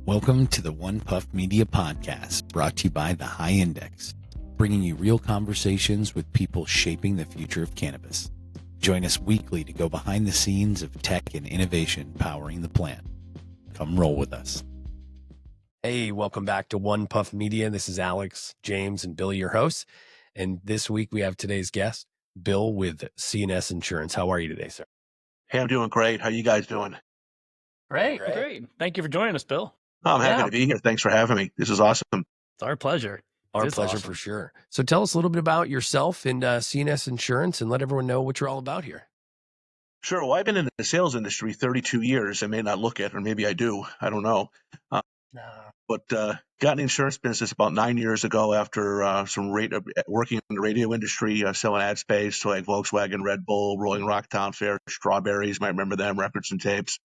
Welcome to the One Puff Media Podcast, brought to you by the High Index, bringing you real conversations with people shaping the future of cannabis. Join us weekly to go behind the scenes of tech and innovation powering the plant. Come roll with us. Hey, welcome back to One Puff Media. This is Alex, James, and Billy, your hosts. And this week we have today's guest, Bill with CNS Insurance. How are you today, sir? Hey, I'm doing great. How you guys doing? Great. Thank you for joining us, Bill. Oh, I'm happy to be here. Thanks for having me. This is awesome. It's our pleasure. Our pleasure for sure. So tell us a little bit about yourself and CNS Insurance and let everyone know what you're all about here. Sure. Well, I've been in the sales industry 32 years. I may not look it, or maybe I do. I don't know. But got in the insurance business about 9 years ago after working in the radio industry, selling ad space to like Volkswagen, Red Bull, Rolling Rock Town Fair, Strawberries, might remember them, records and tapes.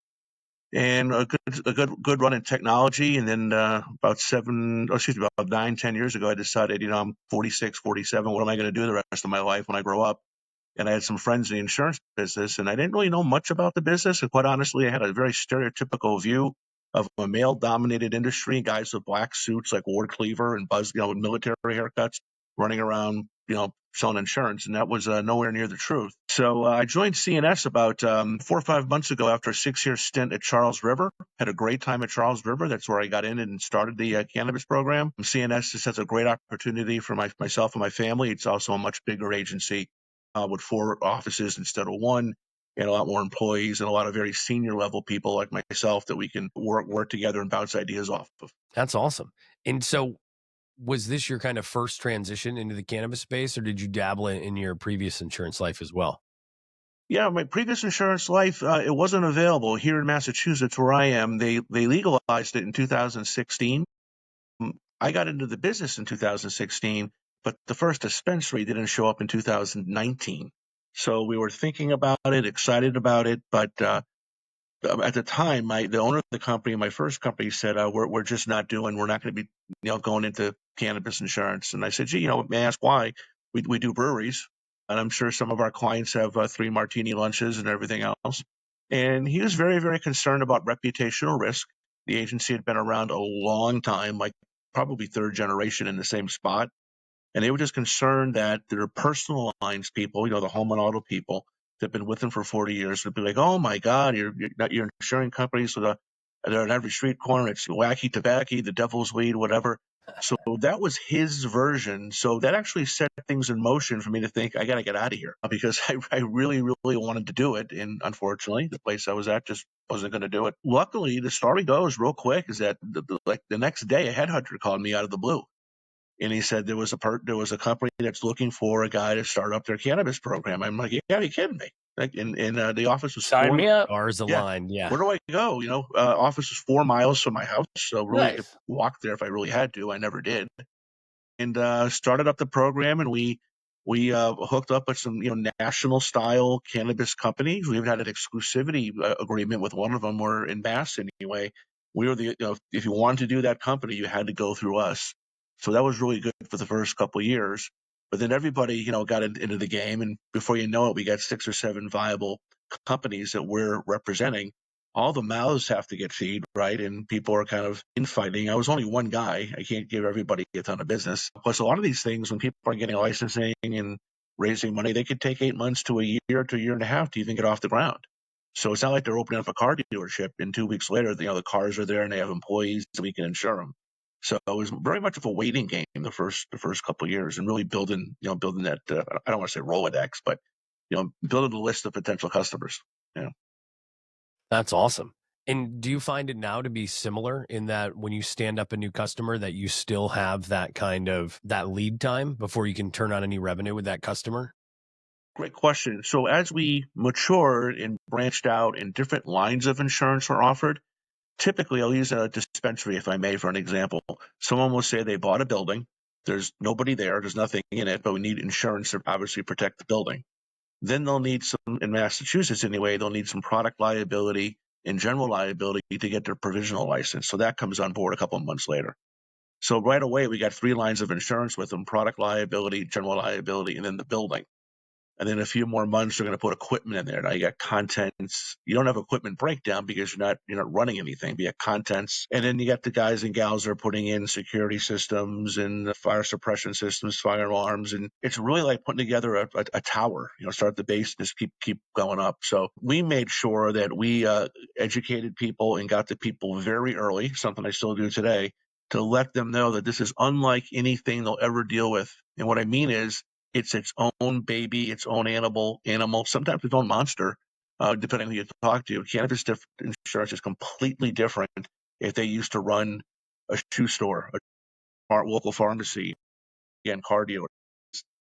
And a good run in technology. And then about 9, 10 years ago, I decided, I'm 46, 47. What am I going to do the rest of my life when I grow up? And I had some friends in the insurance business, and I didn't really know much about the business. And quite honestly, I had a very stereotypical view of a male-dominated industry, guys with black suits like Ward Cleaver and with military haircuts running around, selling insurance. And that was nowhere near the truth. So I joined CNS about 4 or 5 months ago after a 6-year stint at Charles River. Had a great time at Charles River. That's where I got in and started the cannabis program. CNS just has a great opportunity for myself and my family. It's also a much bigger agency with 4 offices instead of 1. And a lot more employees and a lot of very senior level people like myself that we can work together and bounce ideas off of. That's awesome. And so was this your kind of first transition into the cannabis space, or did you dabble in your previous insurance life as well? Yeah, my previous insurance life, it wasn't available here in Massachusetts where I am. They legalized it in 2016. I got into the business in 2016, but the first dispensary didn't show up in 2019. So we were thinking about it, excited about it, but at the time, the owner of the company, my first company, said, we're just not we're not going to be, going into cannabis insurance. And I said, gee, may I ask why? We do breweries, and I'm sure some of our clients have 3 martini lunches and everything else. And he was very, very concerned about reputational risk. The agency had been around a long time, like probably 3rd generation in the same spot. And they were just concerned that their personal lines people, the home and auto people that have been with them for 40 years would be like, oh my God, you're insuring companies so they're on every street corner. It's wacky tobacco, the devil's weed, whatever. So that was his version. So that actually set things in motion for me to think, I got to get out of here because I really, really wanted to do it. And unfortunately, the place I was at just wasn't going to do it. Luckily, the story goes real quick is that the next day, a headhunter called me out of the blue. And he said there was a company that's looking for a guy to start up their cannabis program. I'm like, yeah, you kidding me? Like, and the office was Sign me up. Ours aligned, yeah. Where do I go? Office is 4 miles from my house, so really Nice. I could walk there if I really had to. I never did. And started up the program, and we hooked up with some national style cannabis companies. We even had an exclusivity agreement with one of them. We're in Mass anyway. We were if you wanted to do that company, you had to go through us. So that was really good for the first couple of years. But then everybody, got into the game, and before you know it, we got 6 or 7 viable companies that we're representing. All the mouths have to get feed, right? And people are kind of infighting. I was only one guy. I can't give everybody a ton of business. Plus, a lot of these things, when people are getting licensing and raising money, they could take 8 months to a year to a year and a half to even get off the ground. So it's not like they're opening up a car dealership and 2 weeks later, the cars are there and they have employees so we can insure them. So it was very much of a waiting game the first couple of years, and really building that. I don't want to say Rolodex, but building a list of potential customers. Yeah, That's awesome. And do you find it now to be similar in that when you stand up a new customer that you still have that lead time before you can turn on any revenue with that customer? Great question. So as we matured and branched out and different lines of insurance were offered, typically, I'll use a dispensary, if I may, for an example. Someone will say they bought a building. There's nobody there. There's nothing in it, but we need insurance to obviously protect the building. Then they'll need some, in Massachusetts anyway, they'll need some product liability and general liability to get their provisional license. So that comes on board a couple of months later. So right away, we got 3 lines of insurance with them: product liability, general liability, and then the building. And then a few more months, they're going to put equipment in there. Now you got contents. You don't have equipment breakdown because you're not running anything. But you have contents, and then you got the guys and gals that are putting in security systems and the fire suppression systems, fire alarms, and it's really like putting together a tower. Start at the base, just keep going up. So we made sure that we educated people and got the people very early. Something I still do today, to let them know that this is unlike anything they'll ever deal with. And what I mean is, it's its own baby, its own animal, sometimes its own monster, depending on who you talk to. Cannabis insurance is completely different if they used to run a shoe store, a local pharmacy, and car dealer.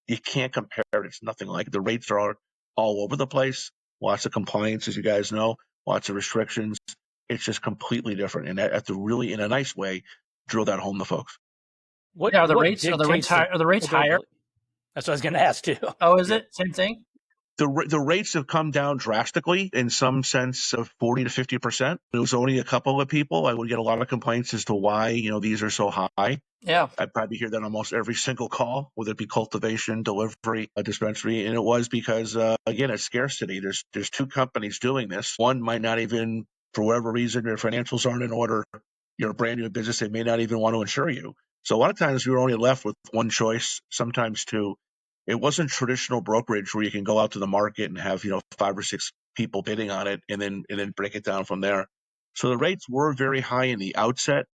You can't compare it. It's nothing like it. The rates are all over the place. Lots of compliance, as you guys know, lots of restrictions. It's just completely different. And I have to really, in a nice way, drill that home to folks. Are the rates higher? That's what I was going to ask too. Oh, is it? Same thing? The rates have come down drastically, in some sense of 40 to 50%. It was only a couple of people. I would get a lot of complaints as to why, these are so high. Yeah. I probably hear that on almost every single call, whether it be cultivation, delivery, a dispensary. And it was because, again, it's scarcity. There's two companies doing this. One might not even, for whatever reason, their financials aren't in order. You're a brand new business. They may not even want to insure you. So a lot of times we were only left with one choice, sometimes two. It wasn't traditional brokerage where you can go out to the market and have, 5 or 6 people bidding on it and then break it down from there. So the rates were very high in the outset.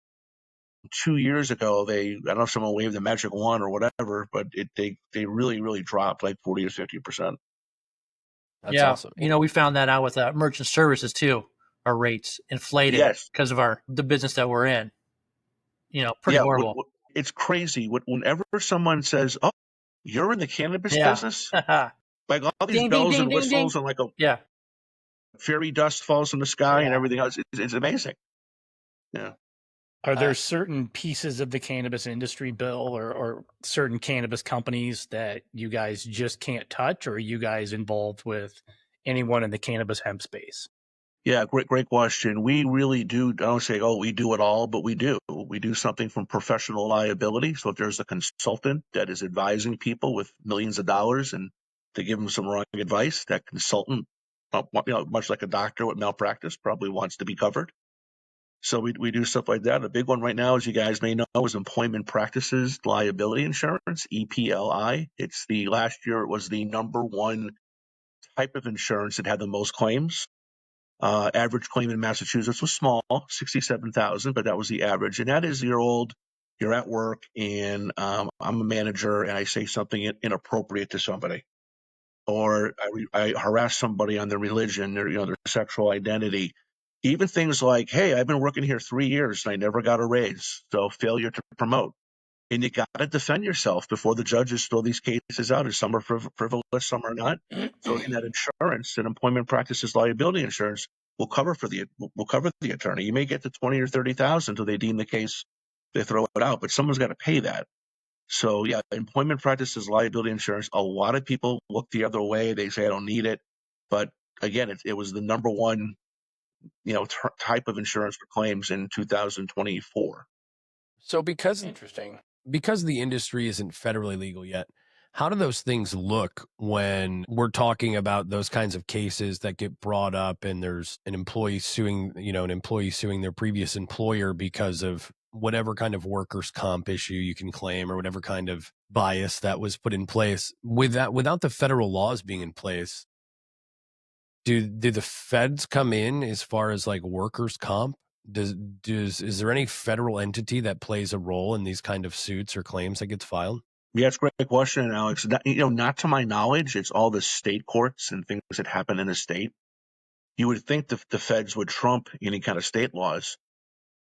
2 years ago, I don't know if someone waved the magic wand or whatever, but they really, really dropped like 40 or 50%. That's awesome. We found that out with merchant services too. Our rates inflated because of the business that we're in. Pretty horrible. It's crazy. Whenever someone says, "Oh, you're in the cannabis business," like all these bells and whistles and like a fairy dust falls from the sky and everything else. It's amazing. Yeah. Are there certain pieces of the cannabis industry, Bill, or certain cannabis companies that you guys just can't touch, or are you guys involved with anyone in the cannabis hemp space? Yeah, great question. We really do. I don't say, we do it all, but we do. We do something from professional liability. So if there's a consultant that is advising people with millions of dollars and they give them some wrong advice, that consultant, much like a doctor with malpractice, probably wants to be covered. So we do stuff like that. The big one right now, as you guys may know, is Employment Practices Liability Insurance, 𝗨𝗱𝗏𝗍. Last year it was the number one type of insurance that had the most claims. Average claim in Massachusetts was small, 67,000, but that was the average. And that is you're at work and I'm a manager and I say something inappropriate to somebody, or I harass somebody on their religion, their sexual identity. Even things like, hey, I've been working here 3 years and I never got a raise, so failure to promote. And you got to defend yourself before the judges throw these cases out. And some are frivolous, some are not. So in that insurance, that Employment Practices Liability Insurance will cover the attorney. You may get to 20 or 30,000 until they deem the case, they throw it out, but someone's got to pay that. So yeah, Employment Practices Liability Insurance. A lot of people look the other way. They say I don't need it, but again, it was the number one type of insurance for claims in 2024. So because Interesting. the industry isn't federally legal yet, how do those things look when we're talking about those kinds of cases that get brought up and there's an employee suing their previous employer because of whatever kind of workers' comp issue you can claim or whatever kind of bias that was put in place? Without the federal laws being in place, do the feds come in as far as like workers' comp? Is there any federal entity that plays a role in these kind of suits or claims that gets filed? Yeah, it's a great question, Alex. Not to my knowledge, it's all the state courts and things that happen in the state. You would think the feds would trump any kind of state laws,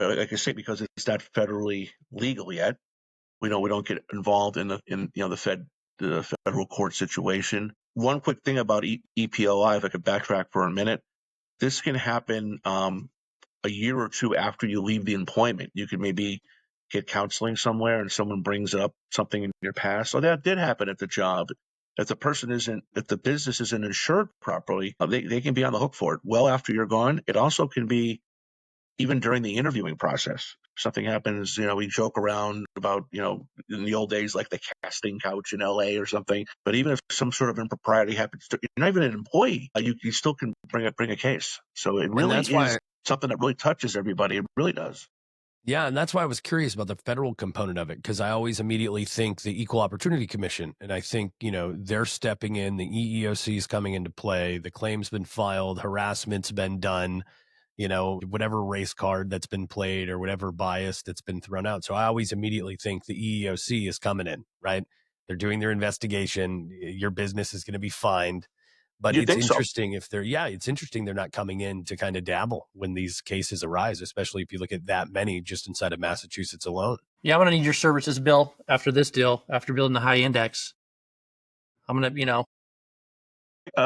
like I say, because it's not federally legal yet. We don't get involved in the federal court situation. One quick thing about 𝗨𝗱𝗏𝗍𝗏, if I could backtrack for a minute, this can happen a year or two after you leave the employment. You could maybe get counseling somewhere and someone brings up something in your past. So that did happen at the job. If the business isn't insured properly, they can be on the hook for it well after you're gone. It also can be even during the interviewing process. Something happens, we joke around about, in the old days, like the casting couch in LA or something. But even if some sort of impropriety happens, you're not even an employee, you still can bring a case. So it And really that's why is something that really touches everybody. It really does. Yeah, and that's why I was curious about the federal component of it, because I always immediately think the Equal Opportunity Commission, and I think, they're stepping in, the EEOC is coming into play, the claim's been filed, harassment's been done, whatever race card that's been played or whatever bias that's been thrown out. So I always immediately think the EEOC is coming in, right? They're doing their investigation. Your business is going to be fined. But You'd it's think so. interesting it's interesting they're not coming in to kind of dabble when these cases arise, especially if you look at that many just inside of Massachusetts alone. Yeah, I'm going to need your services, Bill, after this deal, after building the high index. I'm going to,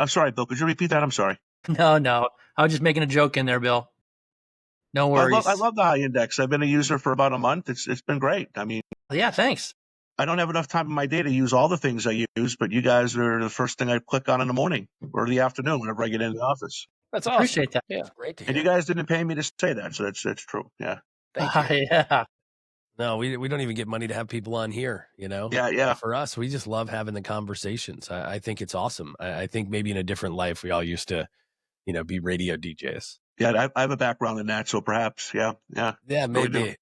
Sorry, Bill, could you repeat that? I'm sorry. No. I was just making a joke in there, Bill. No worries. I love the high index. I've been a user for about a month. It's been great. I mean, yeah, thanks. I don't have enough time in my day to use all the things I use, but you guys are the first thing I click on in the morning or the afternoon whenever I get into the office. That's awesome. Appreciate that. Yeah. It's great to hear. And you guys didn't pay me to say that, so that's true. Yeah. Thank you. Yeah. No, we don't even get money to have people on here, Yeah. For us, we just love having the conversations. I think it's awesome. I think maybe in a different life, we all used to, be radio DJs. Yeah, I have a background in that, so perhaps, yeah. Yeah, Really maybe.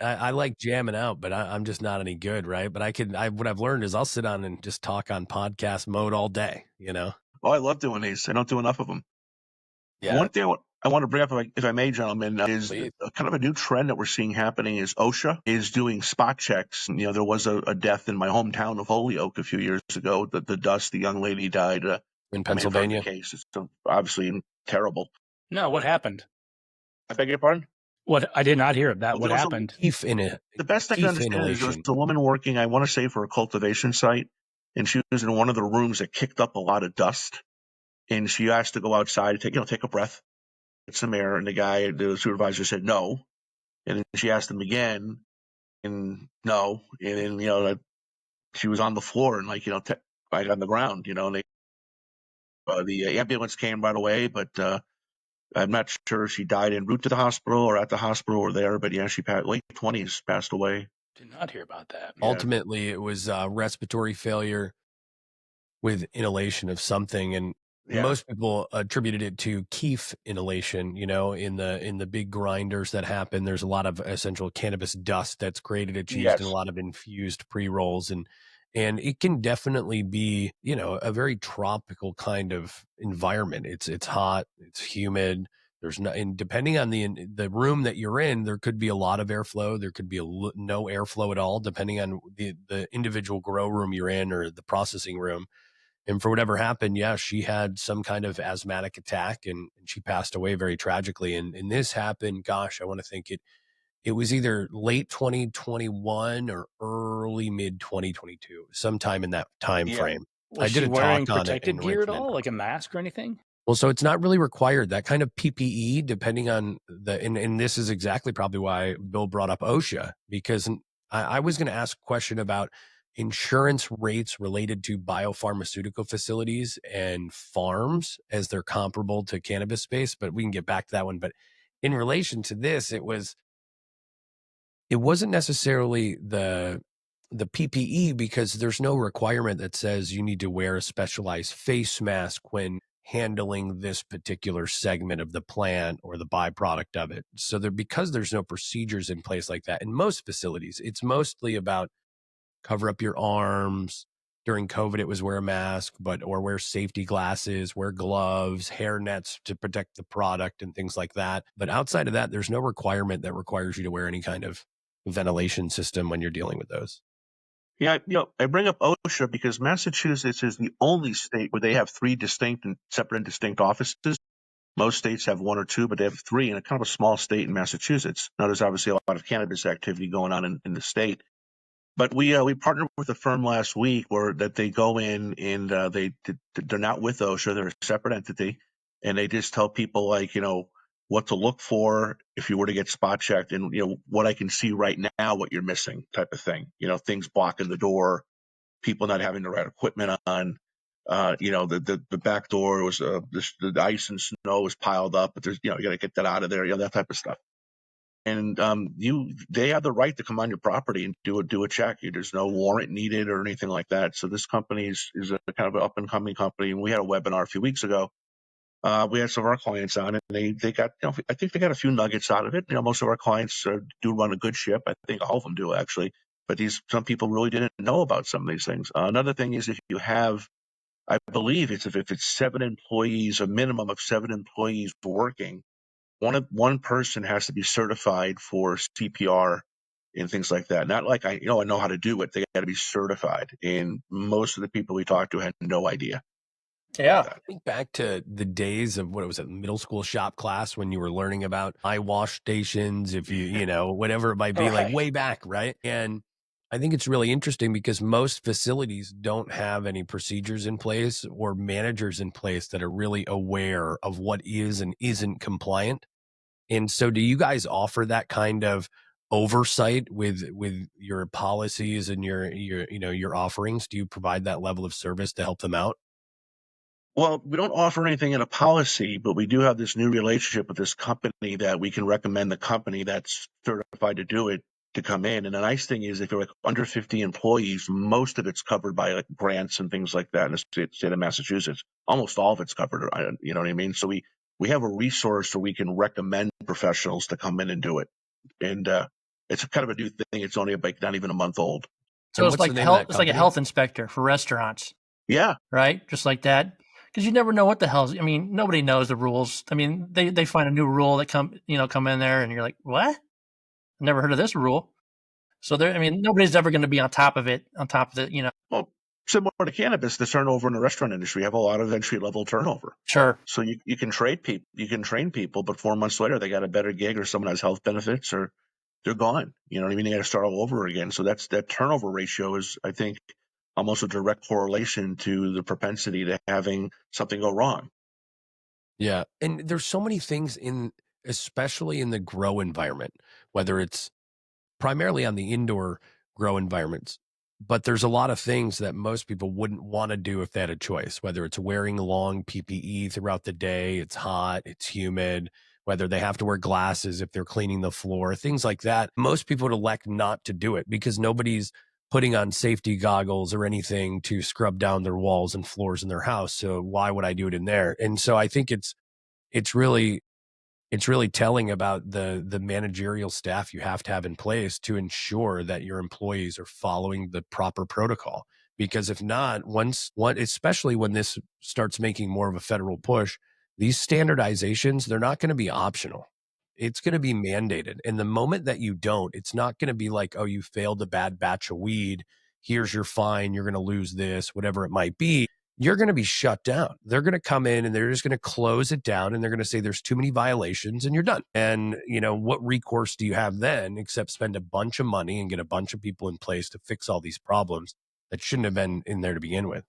I like jamming out, but I'm just not any good, right? But what I've learned is I'll sit on and just talk on podcast mode all day, Oh, I love doing these. I don't do enough of them. Yeah. One thing I want to bring up, if I may, gentlemen, is kind of a new trend that we're seeing happening is OSHA is doing spot checks. There was a death in my hometown of Holyoke a few years ago. The young lady died in Pennsylvania. Case. It's obviously terrible. No, what happened? I beg your pardon? What? I did not hear of that. What happened? The best I can understand is there was a woman working, I want to say, for a cultivation site, and she was in one of the rooms that kicked up a lot of dust. And she asked to go outside to take a breath, get some air. And the supervisor said no. And then she asked him again, and no. And then, she was on the floor and right on the ground, and the ambulance came right away, but I'm not sure if she died en route to the hospital or at the hospital or there, but yeah, she late 20s, passed away. Did not hear about that. Yeah. Ultimately, it was respiratory failure with inhalation of something, and most people attributed it to 𝗨ः inhalation. In the big grinders that happen, there's a lot of essential cannabis dust that's created. It's used in a lot of infused pre-rolls, and it can definitely be, a very tropical kind of environment. It's hot, it's humid. There's no, and depending on the room that you're in, there could be a lot of airflow. There could be no airflow at all, depending on the individual grow room you're in or the processing room. And for whatever happened, she had some kind of asthmatic attack and she passed away very tragically. And this happened, gosh, I want to think it was either late 2021 or early mid 2022, sometime in that time frame. Was she wearing protective gear at all, like a mask or anything? Well, so it's not really required. That kind of PPE, depending on and this is exactly probably why Bill brought up OSHA, because I was going to ask a question about insurance rates related to biopharmaceutical facilities and farms as they're comparable to cannabis space, but we can get back to that one. But in relation to this, it wasn't necessarily the PPE, because there's no requirement that says you need to wear a specialized face mask when handling this particular segment of the plant or the byproduct of it. So because there's no procedures in place like that in most facilities, it's mostly about cover up your arms. During COVID, it was wear a mask, or wear safety glasses, wear gloves, hair nets to protect the product and things like that. But outside of that, there's no requirement that requires you to wear any kind of ventilation system when you're dealing with those. Yeah, I bring up OSHA because Massachusetts is the only state where they have three separate and distinct offices. Most states have one or two, but they have three in a kind of a small state in Massachusetts. Now, there's obviously a lot of cannabis activity going on in the state. But we partnered with a firm last week that they go in and they're not with OSHA, they're a separate entity, and they just tell people what to look for if you were to get spot checked, and what I can see right now, what you're missing, type of thing. Things blocking the door, people not having the right equipment on. The back door was the ice and snow was piled up, but there's you got to get that out of there, that type of stuff. they have the right to come on your property and do a check. There's no warrant needed or anything like that. So this company is a kind of an up and coming company. And we had a webinar a few weeks ago. We had some of our clients on, and they got, I think they got a few nuggets out of it. Most of our clients do run a good ship. I think all of them do, actually. But some people really didn't know about some of these things. Another thing is, if you have, I believe if it's 7 employees, a minimum of 7 employees working, one person has to be certified for CPR and things like that. Not like I know how to do it. They got to be certified. And most of the people we talked to had no idea. Yeah. Think back to the days of what was it, middle school shop class when you were learning about eye wash stations, if you whatever it might be, like way back, right? And I think it's really interesting because most facilities don't have any procedures in place or managers in place that are really aware of what is and isn't compliant. And so do you guys offer that kind of oversight with your policies and your offerings? Do you provide that level of service to help them out? Well, we don't offer anything in a policy, but we do have this new relationship with this company that we can recommend the company that's certified to do it to come in. And the nice thing is, if you're like under 50 employees, most of it's covered by like grants and things like that in the state of Massachusetts. Almost all of it's covered. You know what I mean? So we have a resource where we can recommend professionals to come in and do it. And it's kind of a new thing. It's only like not even a month old. So it's like it's like a health inspector for restaurants. Yeah. Right. Just like that. Because you never know what the hell. I mean, nobody knows the rules. I mean, they find a new rule that come in there, and you're like, what? Never heard of this rule. So nobody's ever going to be on top of it. Well, similar to cannabis, the turnover in the restaurant industry, you have a lot of entry level turnover. Sure. So you can train people, but 4 months later they got a better gig, or someone has health benefits, or they're gone. You know what I mean? They got to start all over again. So that turnover ratio is, I think, almost a direct correlation to the propensity to having something go wrong. Yeah. And there's so many things especially in the grow environment, whether it's primarily on the indoor grow environments, but there's a lot of things that most people wouldn't want to do if they had a choice, whether it's wearing long PPE throughout the day, it's hot, it's humid, whether they have to wear glasses if they're cleaning the floor, things like that. Most people would elect not to do it because nobody's putting on safety goggles or anything to scrub down their walls and floors in their house. So why would I do it in there? And so I think it's really telling about the managerial staff you have to have in place to ensure that your employees are following the proper protocol. Because if not, especially when this starts making more of a federal push, these standardizations, they're not going to be optional. It's going to be mandated. And the moment that you don't, it's not going to be like, oh, you failed a bad batch of weed. Here's your fine. You're going to lose this, whatever it might be. You're going to be shut down. They're going to come in and they're just going to close it down, and they're going to say there's too many violations and you're done. And what recourse do you have then except spend a bunch of money and get a bunch of people in place to fix all these problems that shouldn't have been in there to begin with?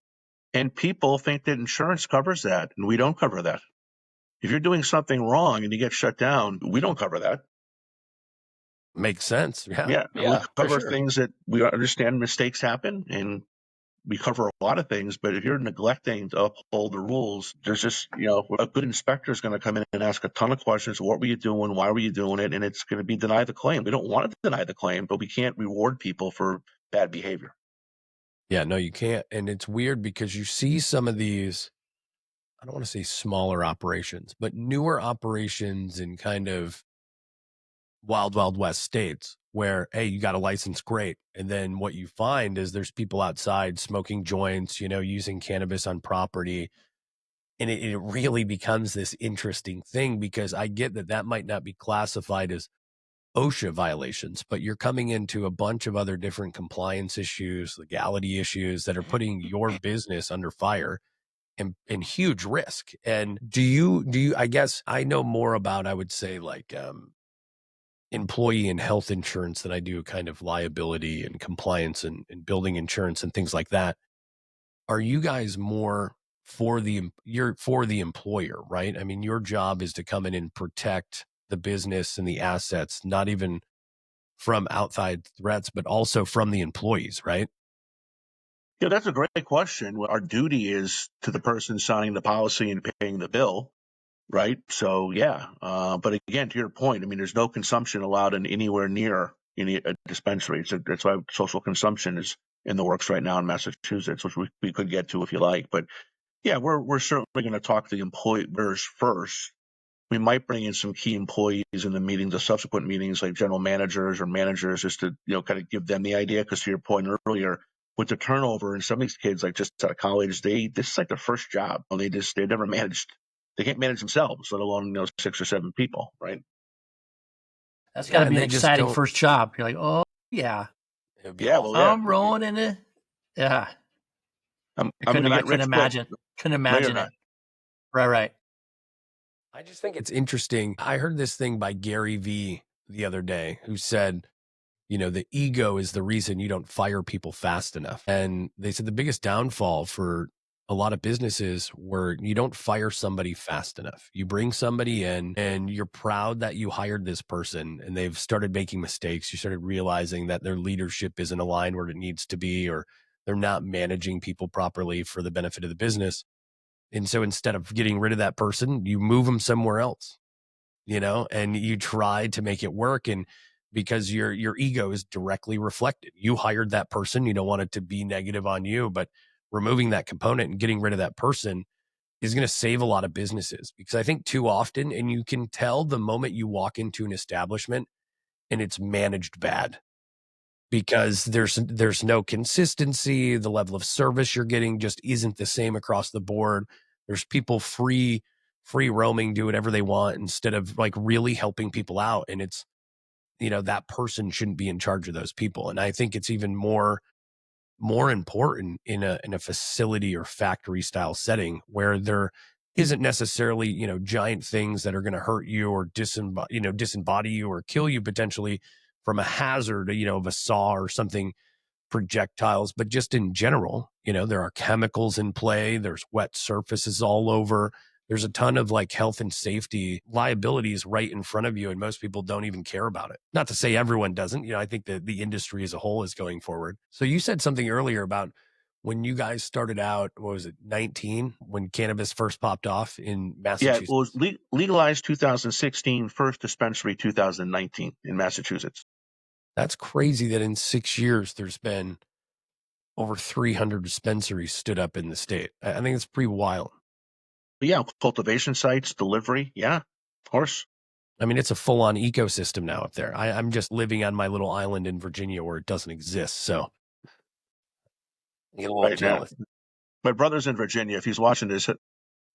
And people think that insurance covers that, and we don't cover that. If you're doing something wrong and you get shut down, we don't cover that. Makes sense. Yeah. We cover things that we understand mistakes happen, and we cover a lot of things. But if you're neglecting to uphold the rules, there's just, a good inspector is going to come in and ask a ton of questions. What were you doing? Why were you doing it? And it's going to be deny the claim. We don't want to deny the claim, but we can't reward people for bad behavior. Yeah, no, you can't. And it's weird because you see some of these, I don't want to say smaller operations, but newer operations in kind of wild, wild west states where, hey, you got a license, great. And then what you find is there's people outside smoking joints, using cannabis on property. And it really becomes this interesting thing because I get that might not be classified as OSHA violations, but you're coming into a bunch of other different compliance issues, legality issues that are putting your business under fire and huge risk. And do you, I guess I know more about, I would say, like, employee and health insurance than I do kind of liability and compliance and building insurance and things like that. Are you guys more you're for the employer, right? I mean, your job is to come in and protect the business and the assets, not even from outside threats, but also from the employees, right? Yeah, that's a great question. Our duty is to the person signing the policy and paying the bill. right? So yeah, but again, to your point, I mean, there's no consumption allowed in anywhere near any dispensary. So that's why social consumption is in the works right now in Massachusetts, which we could get to if you like. But yeah, we're certainly going to talk to the employers first. We might bring in some key employees in the meetings, the subsequent meetings, like general managers or managers, just to kind of give them the idea. Because to your point earlier, with the turnover and some of these kids, like just out of college, this is like their first job. They never managed. They can't manage themselves, let alone 6 or 7 people, right? That's got to be and an they just exciting don't. first job. You're like, oh yeah, It would be Yeah, awesome. well, yeah. I'm rolling in it. Yeah, I'm going to get rich quick. Couldn't No, you're imagine not. it. Right. I just think it's interesting. I heard this thing by Gary Vee the other day, who said, the ego is the reason you don't fire people fast enough. And they said the biggest downfall for a lot of businesses where you don't fire somebody fast enough. You bring somebody in and you're proud that you hired this person and they've started making mistakes. You started realizing that their leadership isn't aligned where it needs to be, or they're not managing people properly for the benefit of the business. And so instead of getting rid of that person, you move them somewhere else, and you try to make it work. And because your ego is directly reflected, you hired that person. You don't want it to be negative on you, but removing that component and getting rid of that person is going to save a lot of businesses. Because I think too often, and you can tell the moment you walk into an establishment and it's managed bad, because there's no consistency. The level of service you're getting just isn't the same across the board. There's people free roaming, do whatever they want instead of like really helping people out. And it's, that person shouldn't be in charge of those people. And I think it's even more important in a facility or factory style setting where there isn't necessarily, giant things that are going to hurt you or disembody you or kill you potentially from a hazard, of a saw or something, projectiles, but just in general, there are chemicals in play. There's wet surfaces all over. There's a ton of like health and safety liabilities right in front of you. And most people don't even care about it. Not to say everyone doesn't, I think that the industry as a whole is going forward. So you said something earlier about when you guys started out, what was it, 19, when cannabis first popped off in Massachusetts? Yeah, it was legalized 2016, first dispensary 2019 in Massachusetts. That's crazy that in 6 years, there's been over 300 dispensaries stood up in the state. I think it's pretty wild. But yeah, cultivation sites, delivery. Yeah, of course. I mean, it's a full-on ecosystem now up there. I'm just living on my little island in Virginia where it doesn't exist. So I get a little jealous. Now. My brother's in Virginia. If he's watching this,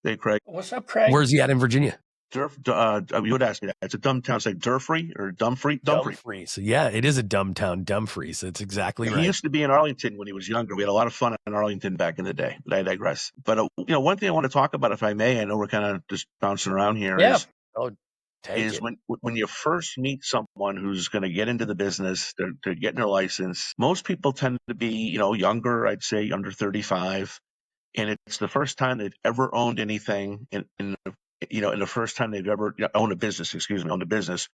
hey, Craig. What's up, Craig? Where's he at in Virginia? You would ask me that. It's a dumb town. It's like Dumfries or Dumfries. So yeah, it is a dumb town, Dumfries. That's exactly right. He used to be in Arlington when he was younger. We had a lot of fun in Arlington back in the day, but I digress. But one thing I want to talk about, if I may, I know we're kind of just bouncing around here. Yeah. Is when you first meet someone who's going to get into the business, they're getting their license. Most people tend to be, younger. I'd say under 35, and it's the first time they've ever owned anything in the first time they've ever owned a business,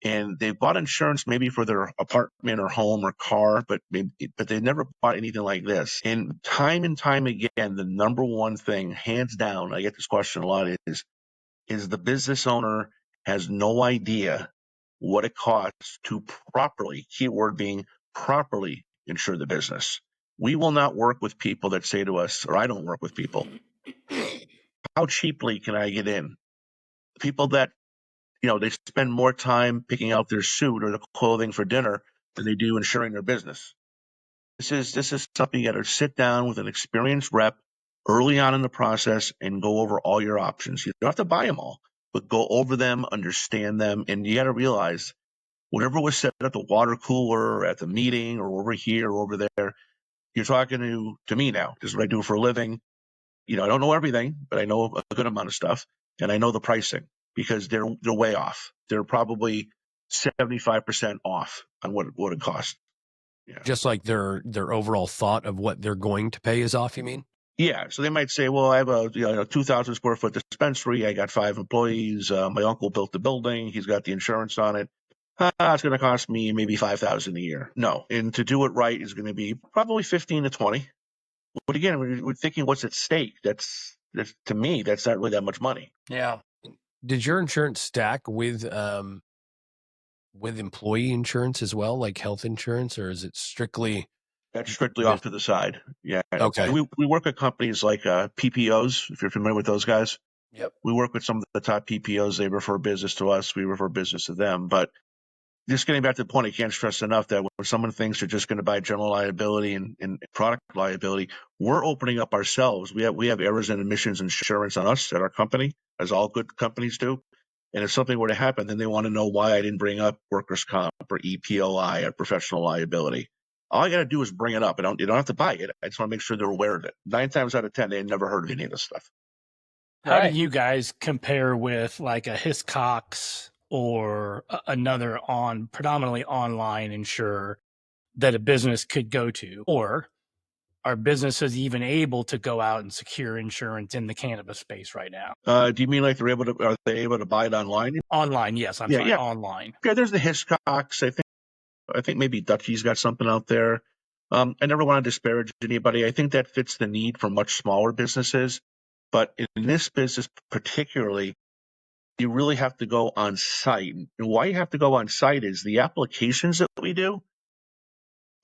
and they've bought insurance maybe for their apartment or home or car, but they never bought anything like this. And time again, the number one thing, hands down, I get this question a lot, is the business owner has no idea what it costs to properly, keyword being properly, insure the business. We will not work with people that say to us, or I don't work with people, how cheaply can I get in? People that, they spend more time picking out their suit or the clothing for dinner than they do insuring their business. This is something you got to sit down with an experienced rep early on in the process and go over all your options. You don't have to buy them all, but go over them, understand them, and you got to realize whatever was said at the water cooler or at the meeting or over here or over there, you're talking to me now. This is what I do for a living. I don't know everything, but I know a good amount of stuff, and I know the pricing because they're way off. They're probably 75% off on what it costs. Yeah. Just like their overall thought of what they're going to pay is off, you mean? Yeah. So they might say, well, I have a 2,000 square foot dispensary. I got 5 employees. My uncle built the building. He's got the insurance on it. It's going to cost me maybe $5,000 a year. No. And to do it right is going to be probably 15 to 20. But again, we're thinking what's at stake. That's to me, that's not really that much money. Yeah. Did your insurance stack with employee insurance as well, like health insurance, or is it strictly? That's strictly off to the side. Yeah. Okay. We work with companies like PPOs, if you're familiar with those guys. Yep. We work with some of the top PPOs. They refer business to us. We refer business to them. But just getting back to the point, I can't stress enough that when someone thinks they're just going to buy general liability and product liability, we're opening up ourselves. We have errors and omissions insurance on us at our company, as all good companies do. And if something were to happen, then they want to know why I didn't bring up workers' comp or EPOI or professional liability. All I got to do is bring it up. You don't have to buy it. I just want to make sure they're aware of it. 9 times out of 10, they had never heard of any of this stuff. How do you guys compare with like a 𝗨ici𝗂𝗿𝗄𝗿 or another predominantly online insurer that a business could go to? Or are businesses even able to go out and secure insurance in the cannabis space right now? Do you mean like are they able to buy it online? Online, yes. I'm sorry, online. Yeah, there's the 𝗨ici𝗂𝗿𝗄𝗿. I think maybe 𝗨ici's got something out there. I never want to disparage anybody. I think that fits the need for much smaller businesses. But in this business particularly, you really have to go on site. And why you have to go on site is the applications that we do.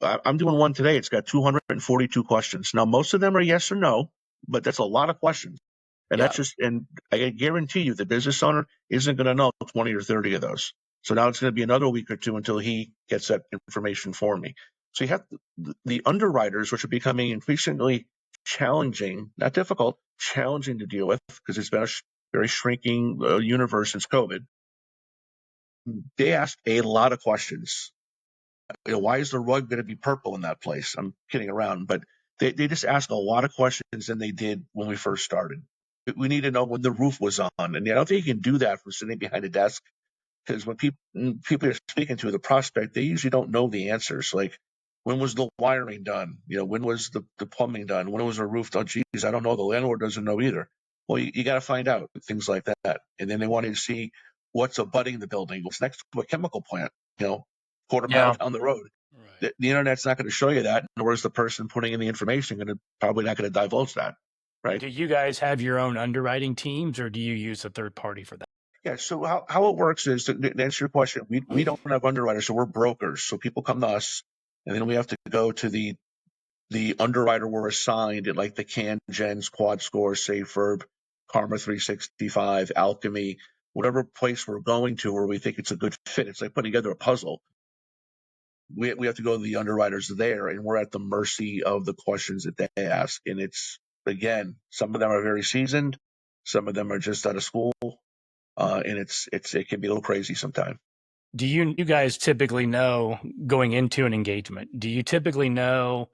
I'm doing one today. It's got 242 questions. Now, most of them are yes or no, but that's a lot of questions. And and I guarantee you the business owner isn't going to know 20 or 30 of those. So now it's going to be another week or two until he gets that information for me. So you have the underwriters, which are becoming increasingly challenging, not difficult, challenging to deal with because it's been a very shrinking universe since COVID. They ask a lot of questions. Why is the rug going to be purple in that place? I'm kidding around, but they just ask a lot of questions than they did when we first started. We need to know when the roof was on, and I don't think you can do that from sitting behind a desk because when people are speaking to the prospect, they usually don't know the answers. Like, when was the wiring done? When was the plumbing done? When was the roof done? Geez, I don't know. The landlord doesn't know either. Well, you got to find out things like that, and then they want to see what's abutting the building, what's next to a chemical plant. Quarter mile down the road. Right. The internet's not going to show you that, nor is the person putting in the information probably not going to divulge that, right? Do you guys have your own underwriting teams, or do you use a third party for that? Yeah, so how it works is, to answer your question, we don't have underwriters, so we're brokers. So people come to us, and then we have to go to the underwriter we're assigned at, like the CanGens, QuadScore, 𝗨희𝗱𝗿𝗄𝗏, Karma 365, Alchemy, whatever place we're going to where we think it's a good fit. It's like putting together a puzzle. We have to go to the underwriters there, and we're at the mercy of the questions that they ask. And it's, again, some of them are very seasoned, some of them are just out of school, and it can be a little crazy sometimes. Do you guys typically know, going into an engagement, do you typically know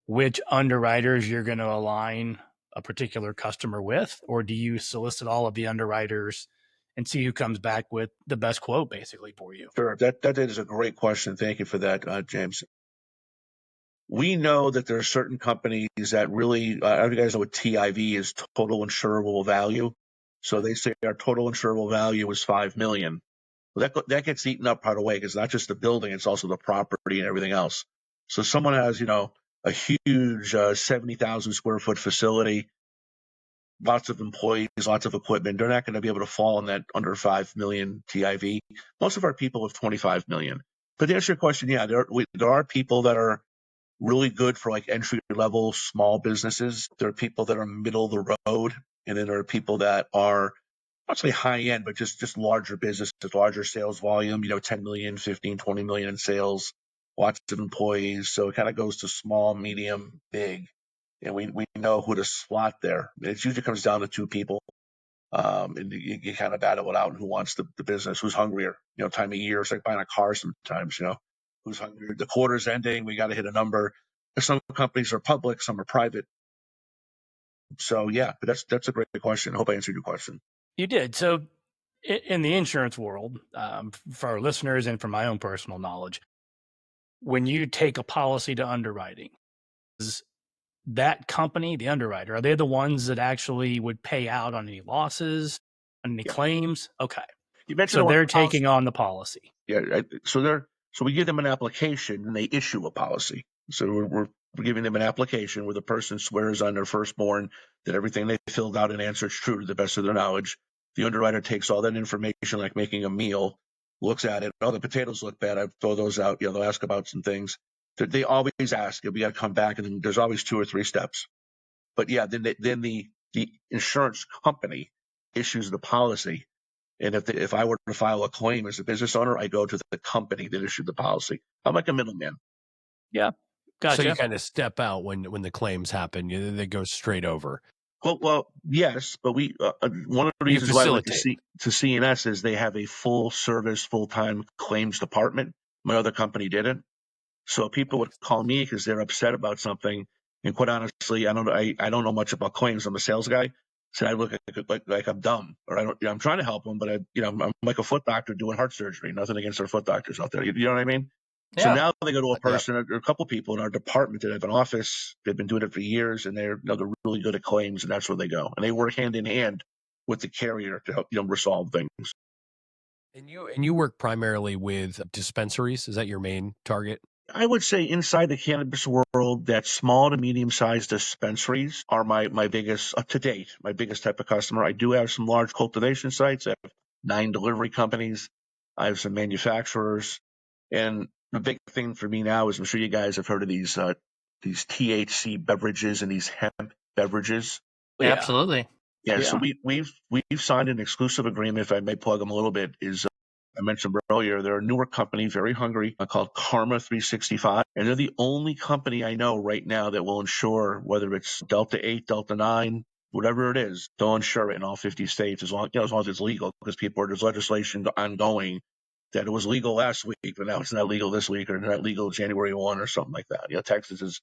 which underwriters you're going to align a particular customer with, or do you solicit all of the underwriters and see who comes back with the best quote basically for you? Sure. That is a great question. Thank you for that, James. We know that there are certain companies that really, I don't know if you guys know what TIV is, total insurable value. So they say our total insurable value is $5 million. Well, that gets eaten up right away because it's not just the building, it's also the property and everything else. So someone has, a huge 70,000 square foot facility, lots of employees, lots of equipment. They're not going to be able to fall in that under 5 million TIV. Most of our people have 25 million. But to answer your question, yeah, there are people that are really good for like entry level small businesses. There are people that are middle of the road, and then there are people that are not say high end, but just larger businesses, larger sales volume, 10 million, 15, 20 million in sales, lots of employees. So it kind of goes to small, medium, big. And we know who to slot there. It usually comes down to two people. And you kind of battle it out, who wants the business, who's hungrier. Time of year, it's like buying a car sometimes, who's hungrier. The quarter's ending, we got to hit a number. Some companies are public, some are private. So yeah, but that's a great question. I hope I answered your question. You did. So in the insurance world, for our listeners and from my own personal knowledge, when you take a policy to underwriting, is that company, the underwriter, are they the ones that actually would pay out on any losses, on any claims? Okay. You mentioned so they're taking on the policy. Yeah. So we give them an application and they issue a policy. So we're giving them an application where the person swears on their firstborn that everything they filled out and answered is true to the best of their knowledge. The underwriter takes all that information, like making a meal, looks at it. Oh, the potatoes look bad. I throw those out. They'll ask about some things. They always ask. We got to come back, and then there's always 2 or 3 steps. But yeah, then the insurance company issues the policy. And if I were to file a claim as a business owner, I go to the company that issued the policy. I'm like a middleman. Yeah. Gotcha. So you kind of step out when the claims happen. They go straight over. Well, yes, but we one of the You reasons why I went facilitate. to CNS is they have a full service, full-time claims department. My other company didn't. So people would call me because they're upset about something. And quite honestly, I don't know much about claims. I'm a sales guy. So I look like I'm dumb, or I'm trying to help them, but I'm like a foot doctor doing heart surgery. Nothing against our foot doctors out there. You know what I mean? So Yeah. now they go to a Yeah. person or a couple people in our department that have an office. They've been doing it for years, and they're really good at claims, and that's where they go. And they work hand in hand with the carrier to help resolve things. And you work primarily with dispensaries. Is that your main target? I would say inside the cannabis world, that small to medium-sized dispensaries are my biggest, to date, my biggest type of customer. I do have some large cultivation sites. I have 9 delivery companies. I have some manufacturers. And the big thing for me now is, I'm sure you guys have heard of these THC beverages and these hemp beverages. Yeah. Absolutely. Yeah, Yeah. so we've signed an exclusive agreement, if I may plug them a little bit, is I mentioned earlier, they're a newer company, very hungry, called 𝗨𝗱𝗲𝗿𝗄𝗏, and they're the only company I know right now that will insure, whether it's 𝗨8, 𝗨9, whatever it is, they'll insure it in all 50 states as long as it's legal, because there's legislation ongoing that it was legal last week, but now it's not legal this week, or not legal January 1 or something like that. Texas is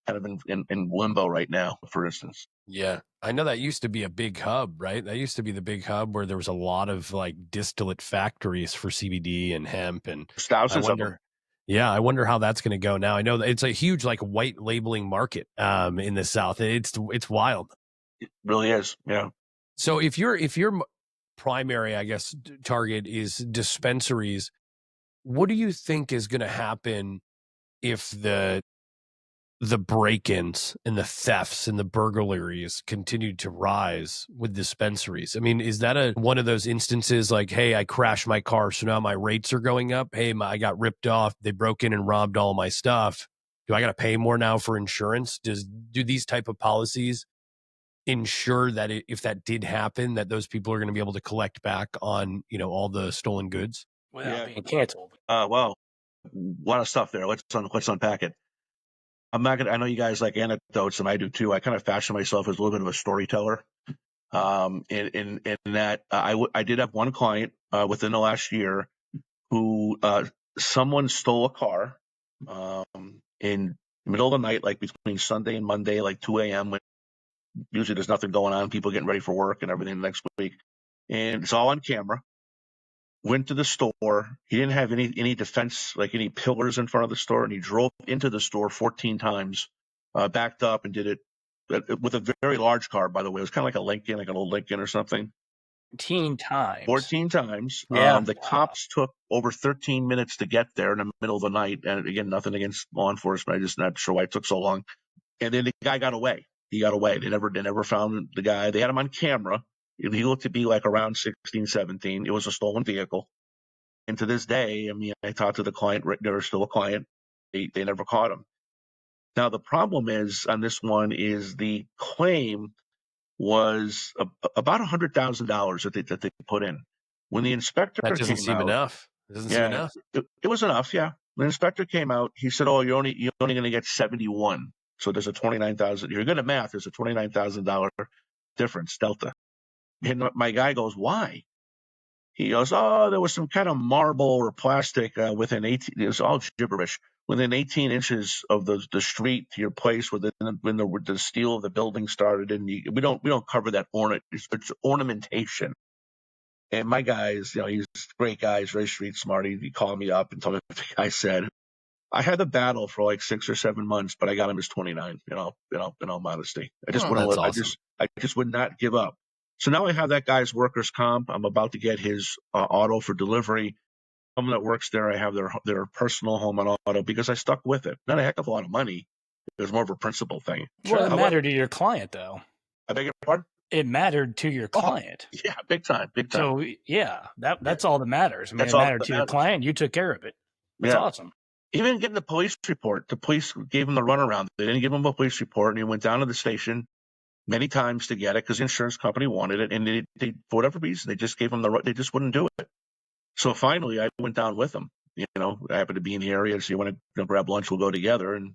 kind of in limbo right now, for instance. Yeah. I know that used to be a big hub, right? That used to be the big hub where there was a lot of like distillate factories for CBD and hemp. And There's I thousands of them. wonder, yeah, I wonder how that's going to go now. I know that it's a huge like white labeling market in the South. It's wild. It really is. Yeah. So if your primary, I guess, target is dispensaries, what do you think is going to happen if the break-ins and the thefts and the burglaries continue to rise with dispensaries? I mean, is that one of those instances like, hey, I crashed my car, so now my rates are going up? Hey, I got ripped off. They broke in and robbed all my stuff. Do I got to pay more now for insurance? Do these type of policies ensure that if that did happen, that those people are going to be able to collect back on, all the stolen goods? Without Yeah. being canceled. Well, a lot of stuff there. Let's unpack it. I'm not gonna. I know you guys like anecdotes, and I do too. I kind of fashion myself as a little bit of a storyteller. In that, I did have one client within the last year who someone stole a car in the middle of the night, like between Sunday and Monday, like 2 a.m. when usually there's nothing going on, people getting ready for work and everything the next week, and it's all on camera. Went to the store. He didn't have any defense, like any pillars in front of the store, and he drove into the store 14 times, backed up and did it with a very large car, by the way. It was kind of like a Lincoln, like an old Lincoln or something. 14 times. 14 times. Yeah. The cops took over 13 minutes to get there in the middle of the night. And again, nothing against law enforcement. I'm just not sure why it took so long. And then the guy got away. He got away. They never found the guy. They had him on camera. He looked to be like around 16, 17. It was a stolen vehicle. And to this day, I mean, I talked to the client, they're still a client. They never caught him. Now, the problem is on this one is the claim was about $100,000 that they put in. When the inspector That doesn't came seem out, enough. It doesn't seem enough. it was enough. Yeah. The inspector came out. He said, "Oh, you're only going to get 71. So there's a 29,000. You're good at math. There's a $29,000 difference, delta." And my guy goes, "Why?" He goes, "Oh, there was some kind of marble or plastic within 18. It was all gibberish. Within 18 inches of the street to your place, when the steel of the building started, and we don't cover that it's ornamentation." And my guy is, he's a great guy. He's very street smart. He called me up and told me what the guy said. I had the battle for like 6 or 7 months, but I got him as 29. In all modesty, I just wouldn't. That's awesome. I just would not give up. So now I have that guy's workers' comp. I'm about to get his auto for delivery. Someone that works there, I have their personal home and auto because I stuck with it. Not a heck of a lot of money. It was more of a principle thing. What does it matter to your client, though? I beg your pardon? it mattered to your client. Yeah, big time, big time. So yeah, that's all that matters. I mean, That's it all mattered that to your matters. client. You took care of it. That's Yeah. awesome. Even getting the police report, the police gave him the runaround. They didn't give him a police report, and he went down to the station many times to get it because the insurance company wanted it, and they for whatever reason they just gave him they just wouldn't do it. So finally, I went down with him. You know, I happened to be in the area, so you want to grab lunch, we'll go together. And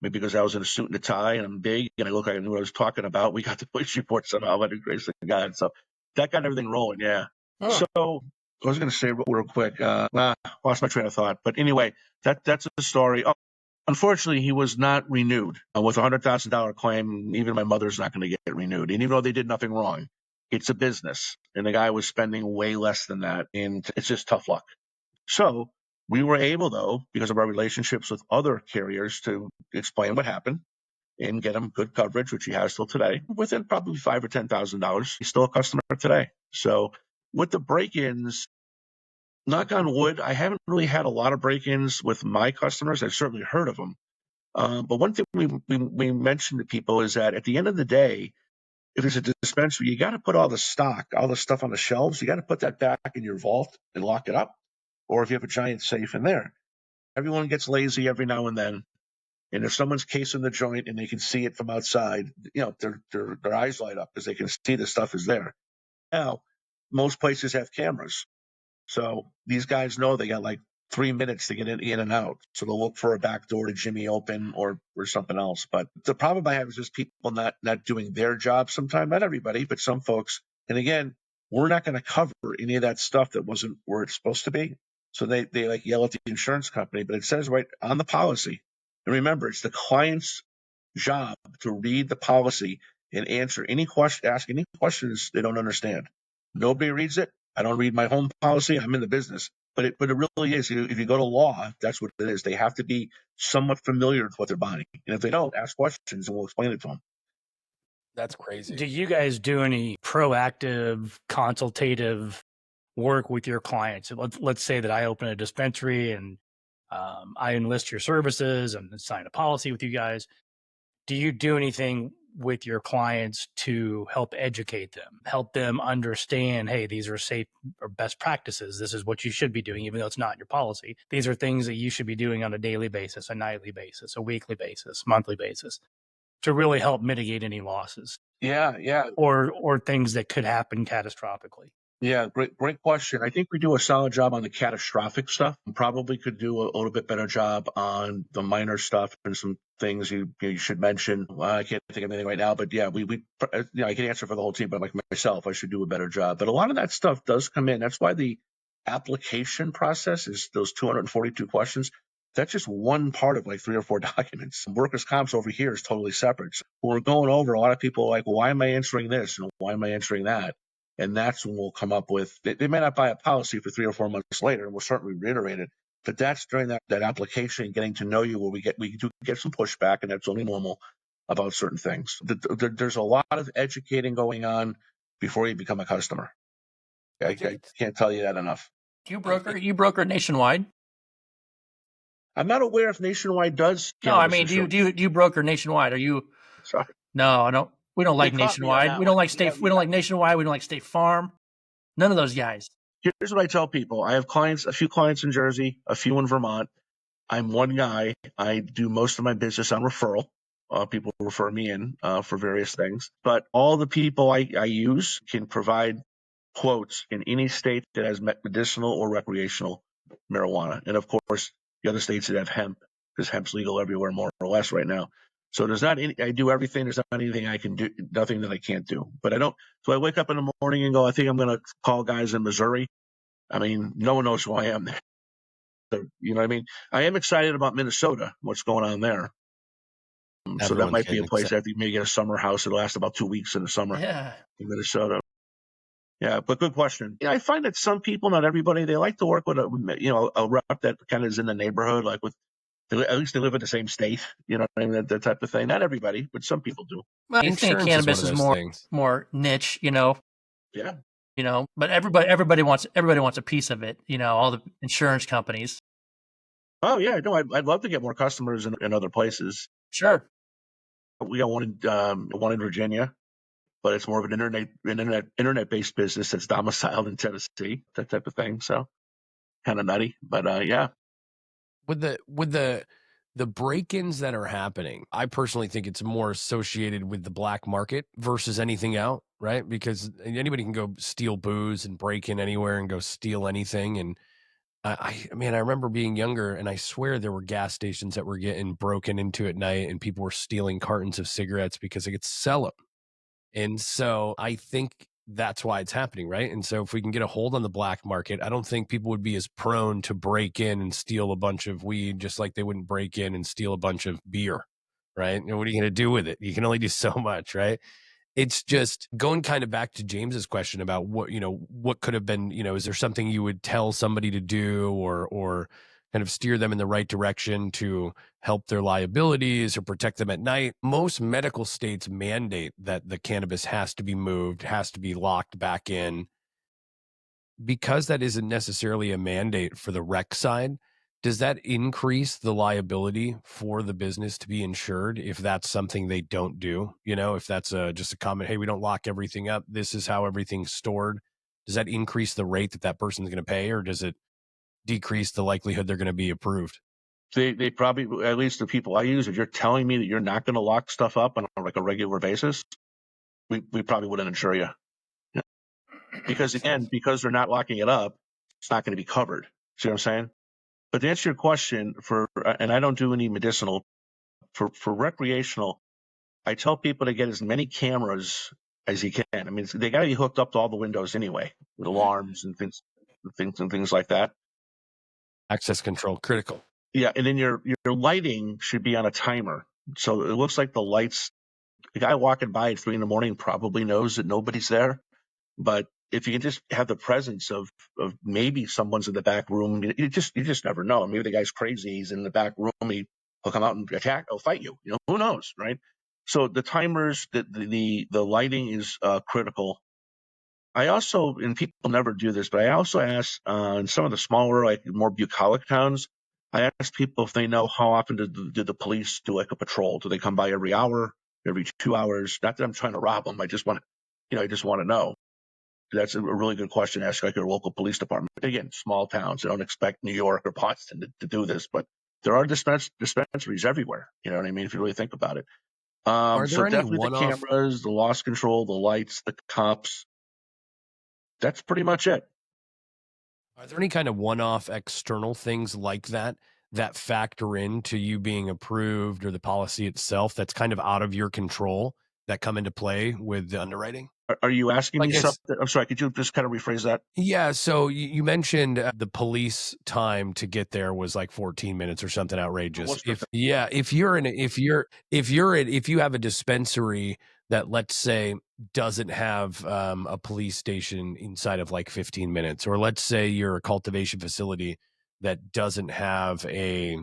maybe because I was in a suit and a tie and I'm big and I look like I knew what I was talking about, we got the police report somehow by the grace of God. So that got everything rolling. Yeah. Huh. So I was going to say real quick, lost my train of thought. But anyway, that's the story. Oh, unfortunately, he was not renewed with a $100,000 claim. Even my mother's not going to get renewed. And even though they did nothing wrong, it's a business. And the guy was spending way less than that. And it's just tough luck. So we were able, though, because of our relationships with other carriers, to explain what happened and get him good coverage, which he has still today, within probably $5,000 or $10,000. He's still a customer today. So with the break-ins, knock on wood, I haven't really had a lot of break-ins with my customers. I've certainly heard of them. But one thing we mentioned to people is that at the end of the day, if it's a dispensary, you got to put all the stock, all the stuff on the shelves. You got to put that back in your vault and lock it up. Or if you have a giant safe in there. Everyone gets lazy every now and then. And if someone's casing the joint and they can see it from outside, you know, their eyes light up because they can see the stuff is there. Now, most places have cameras. So these guys know they got like 3 minutes to get in and out. So they'll look for a back door to jimmy open or something else. But the problem I have is just people not doing their job sometimes. Not everybody, but some folks. And again, we're not going to cover any of that stuff that wasn't where it's supposed to be. So they like yell at the insurance company, but it says right on the policy. And remember, it's the client's job to read the policy and answer any question, ask any questions they don't understand. Nobody reads it. I don't read my home policy. I'm in the business. But it really is. If you go to law, that's what it is. They have to be somewhat familiar with what they're buying. And if they don't, ask questions and we'll explain it to them. That's crazy. Do you guys do any proactive, consultative work with your clients? Let's say that I open a dispensary and I enlist your services and sign a policy with you guys. Do you do anything with your clients to help educate them, help them understand, hey, these are safe or best practices. This is what you should be doing, even though it's not in your policy. These are things that you should be doing on a daily basis, a nightly basis, a weekly basis, monthly basis, to really help mitigate any losses. Yeah. Or things that could happen catastrophically. Yeah, great question. I think we do a solid job on the catastrophic stuff. Probably could do a little bit better job on the minor stuff and some things you should mention. I can't think of anything right now, but yeah, I can answer for the whole team, but like myself, I should do a better job. But a lot of that stuff does come in. That's why the application process is those 242 questions. That's just one part of like 3 or 4 documents. Workers' comps over here is totally separate. So when we're going over, a lot of people are like, well, why am I answering this? And why am I answering that? And that's when we'll come up with, they may not buy a policy for 3 or 4 months later, and we'll certainly reiterate it. But that's during that application, getting to know you, where we do get some pushback, and that's only normal about certain things. There's a lot of educating going on before you become a customer. I can't tell you that enough. You broker nationwide? I'm not aware if Nationwide does. No, I mean, do you broker nationwide? Are you? Sorry. No, I don't. We don't like Nationwide. We don't like State. We don't like Nationwide. We don't like State Farm. None of those guys. Here's what I tell people. I have a few clients in Jersey, a few in Vermont. I'm one guy. I do most of my business on referral. People refer me in for various things. But all the people I use can provide quotes in any state that has medicinal or recreational marijuana. And of course, the other states that have hemp, because hemp's legal everywhere more or less right now. So there's not any, I do everything. There's not anything I can do, nothing that I can't do. But I don't, so I wake up in the morning and go, I think I'm going to call guys in Missouri. I mean, no one knows who I am there. So, you know what I mean? I am excited about Minnesota, what's going on there. So that might be a place I think maybe get a summer house. It'll last about 2 weeks in the summer in Minnesota. Yeah, but good question. Yeah, I find that some people, not everybody, they like to work with a rep that kind of is in the neighborhood, like at least they live in the same state, you know what I mean, that type of thing. Not everybody, but some people do. Well, I think cannabis is more niche, you know. Yeah. You know, but everybody wants a piece of it. You know, all the insurance companies. Oh yeah, no, I'd love to get more customers in other places. Sure. We got one in Virginia. but it's more of an internet-based business that's domiciled in Tennessee, that type of thing. So kind of nutty, but yeah. With the break-ins that are happening, I personally think it's more associated with the black market versus anything else, right? Because anybody can go steal booze and break in anywhere and go steal anything. And I remember being younger, and I swear there were gas stations that were getting broken into at night, and people were stealing cartons of cigarettes because they could sell them. And so I think that's why it's happening, right? And so if we can get a hold on the black market, I don't think people would be as prone to break in and steal a bunch of weed, just like they wouldn't break in and steal a bunch of beer, right? And what are you going to do with it? You can only do so much, right? It's just going kind of back to James's question about what could have been, is there something you would tell somebody to do or kind of steer them in the right direction to help their liabilities or protect them at night? Most medical states mandate that the cannabis has to be moved, has to be locked back in. Because that isn't necessarily a mandate for the rec side, does that increase the liability for the business to be insured if that's something they don't do? If that's just a comment, hey, we don't lock everything up, this is how everything's stored. Does that increase the rate that person's going to pay, or does it decrease the likelihood they're going to be approved? They probably, at least the people I use, if you're telling me that you're not going to lock stuff up on like a regular basis, we probably wouldn't insure you. Yeah. Because again, because they're not locking it up, it's not going to be covered. See what I'm saying? But to answer your question, and I don't do any medicinal, for recreational, I tell people to get as many cameras as you can. I mean, they got to be hooked up to all the windows anyway, with alarms and things like that. Access control, critical. Yeah, and then your lighting should be on a timer. So it looks like the lights. The guy walking by at 3 a.m. probably knows that nobody's there. But if you can just have the presence of maybe someone's in the back room, you just never know. Maybe the guy's crazy. He's in the back room. He'll come out and attack. He'll fight you. Who knows, right? So the timers, the lighting is critical. I also, and people never do this, but I also ask in some of the smaller, like more bucolic towns, I ask people if they know how often do the police do like a patrol? Do they come by every hour, every 2 hours? Not that I'm trying to rob them. I just want to know. That's a really good question to ask like your local police department. Again, small towns, they don't expect New York or Boston to do this, but there are dispensaries everywhere. You know what I mean? If you really think about it. Are So there any definitely the one-off? cameras, the loss control, the lights, the cops. That's pretty much it. Are there any kind of one-off external things like that factor into you being approved or the policy itself that's kind of out of your control that come into play with the underwriting? Are you asking me Like it's- something? I'm sorry. Could you just kind of rephrase that? Yeah. So you mentioned the police time to get there was like 14 minutes or something outrageous. If you have a dispensary that, let's say, doesn't have a police station inside of like 15 minutes, or let's say you're a cultivation facility that doesn't have a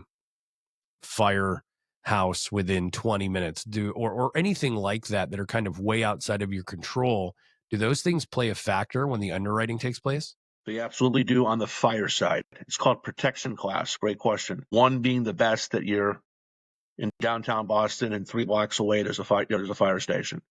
firehouse within 20 minutes, or anything like that are kind of way outside of your control, do those things play a factor when the underwriting takes place? They absolutely do on the fire side. It's called protection class. Great question. One being the best that you're in downtown Boston and 3 blocks away, there's a fire station.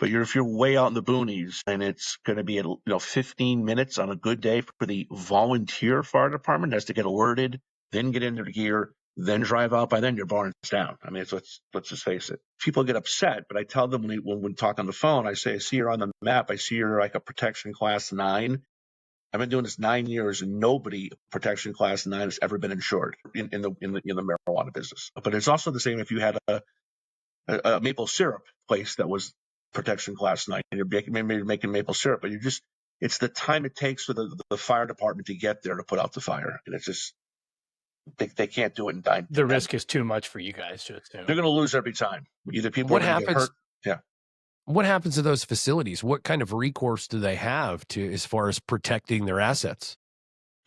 But if you're way out in the boonies and it's going to be at 15 minutes on a good day for the volunteer fire department, has to get alerted, then get into gear, then drive out. By then your barn's down. I mean, let's just face it. People get upset, but I tell them when we talk on the phone, I say, I see you're on the map. I see you're like a protection class 9. I've been doing this 9 years, and nobody protection class 9 has ever been insured in the marijuana business. But it's also the same if you had a maple syrup place that was protection class 9, and you're making maple syrup, but it's the time it takes for the fire department to get there to put out the fire, and it's just they can't do it in time. The risk is too much for you guys to assume. They're going to lose every time. Either people What are going to get hurt. Yeah. What happens to those facilities? What kind of recourse do they have as far as protecting their assets?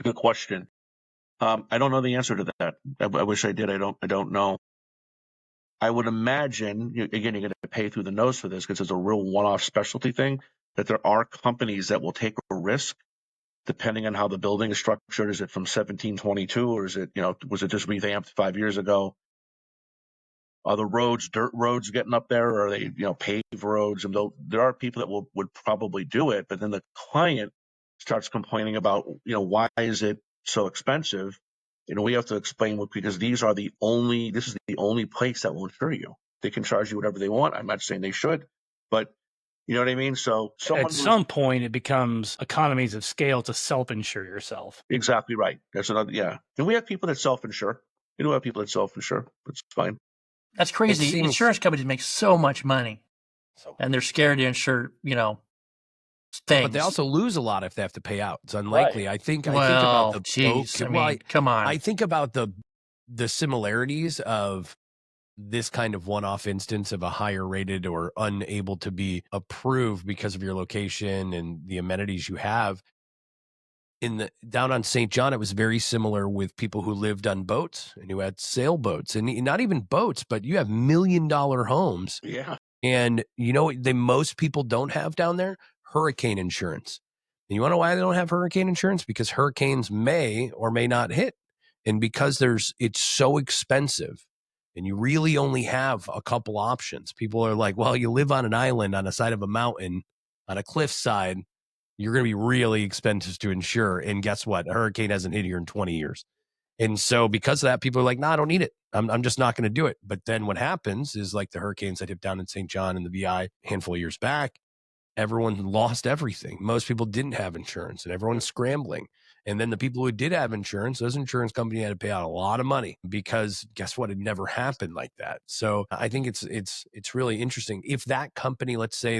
Good question. I don't know the answer to that. I wish I did. I don't know. I would imagine, again, you're going to pay through the nose for this because it's a real one-off specialty thing, that there are companies that will take a risk depending on how the building is structured. Is it from 1722 or is it, was it just revamped 5 years ago? Are the roads dirt roads getting up there, or are they, paved roads? And there are people that would probably do it, but then the client starts complaining about, why is it so expensive? We have to explain because this is the only place that will insure you. They can charge you whatever they want. I'm not saying they should, but you know what I mean? So at some point it becomes economies of scale to self-insure yourself. Exactly right. That's another, yeah. And we have people that self-insure. We do have people that self-insure. It's fine. That's crazy. Insurance companies make so much money, and they're scared to insure, things. But they also lose a lot if they have to pay out. It's unlikely. Right. I think about the geez, come on. I think about the similarities of this kind of one-off instance of a higher rated or unable to be approved because of your location and the amenities you have. Down on St. John, it was very similar with people who lived on boats and who had sailboats, and not even boats, but you have $1 million homes. Yeah. And most people don't have down there? Hurricane insurance. And you want to know why they don't have hurricane insurance? Because hurricanes may or may not hit. And because it's so expensive and you really only have a couple options. People are like, well, you live on an island on the side of a mountain on a cliffside. You're going to be really expensive to insure. And guess what? A hurricane hasn't hit here in 20 years. And so because of that, people are like, no, I don't need it. I'm just not going to do it. But then what happens is like the hurricanes that hit down in St. John and the VI a handful of years back, everyone lost everything. Most people didn't have insurance and everyone's scrambling. And then the people who did have insurance, those insurance companies had to pay out a lot of money because guess what? It never happened like that. So I think it's really interesting. If that company, let's say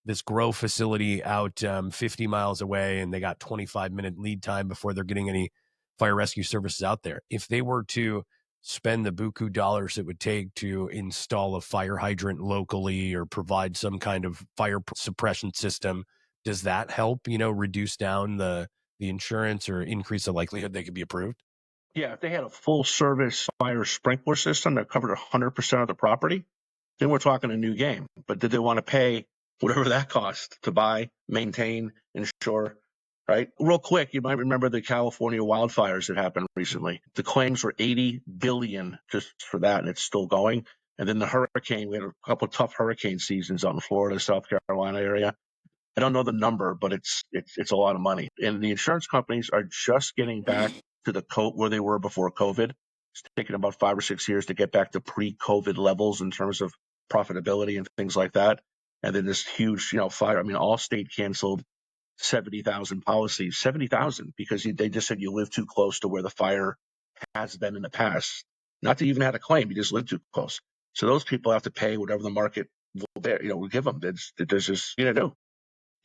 this grow facility out 50 miles away and they got 25-minute lead time before they're getting any fire rescue services out there. If they were to spend the buku dollars it would take to install a fire hydrant locally or provide some kind of fire suppression system, does that help, reduce down the insurance or increase the likelihood they could be approved? Yeah, if they had a full service fire sprinkler system that covered 100% of the property, then we're talking a new game. But did they want to pay whatever that cost to buy, maintain, insure? Right. Real quick, you might remember the California wildfires that happened recently. The claims were $80 billion just for that, and it's still going. And then the hurricane, we had a couple of tough hurricane seasons out in Florida, South Carolina area. I don't know the number, but it's a lot of money. And the insurance companies are just getting back to the where they were before COVID. It's taken about 5 or 6 years to get back to pre-COVID levels in terms of profitability and things like that. And then this huge, fire. I mean, Allstate canceled 70,000 policies, 70,000, because they just said you live too close to where the fire has been in the past. Not that you even had a claim, you just live too close. So those people have to pay whatever the market will give them. There's just, you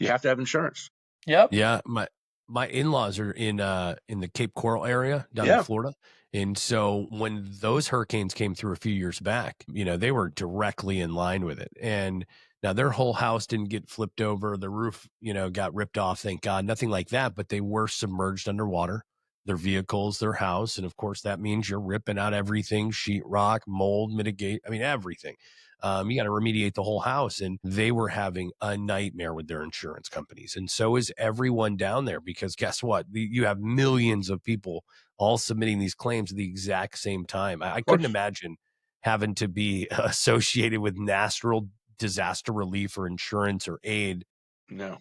have to have insurance. Yep. Yeah. My in-laws are in the Cape Coral area down in Florida. And so when those hurricanes came through a few years back, they were directly in line with it. And now their whole house didn't get flipped over. The roof, got ripped off, thank God, nothing like that. But they were submerged underwater, their vehicles, their house. And of course, that means you're ripping out everything, sheetrock, mold, mitigate. I mean, everything. You got to remediate the whole house. And they were having a nightmare with their insurance companies. And so is everyone down there, because guess what? You have millions of people all submitting these claims at the exact same time. I couldn't imagine having to be associated with natural disaster relief or insurance or aid. No.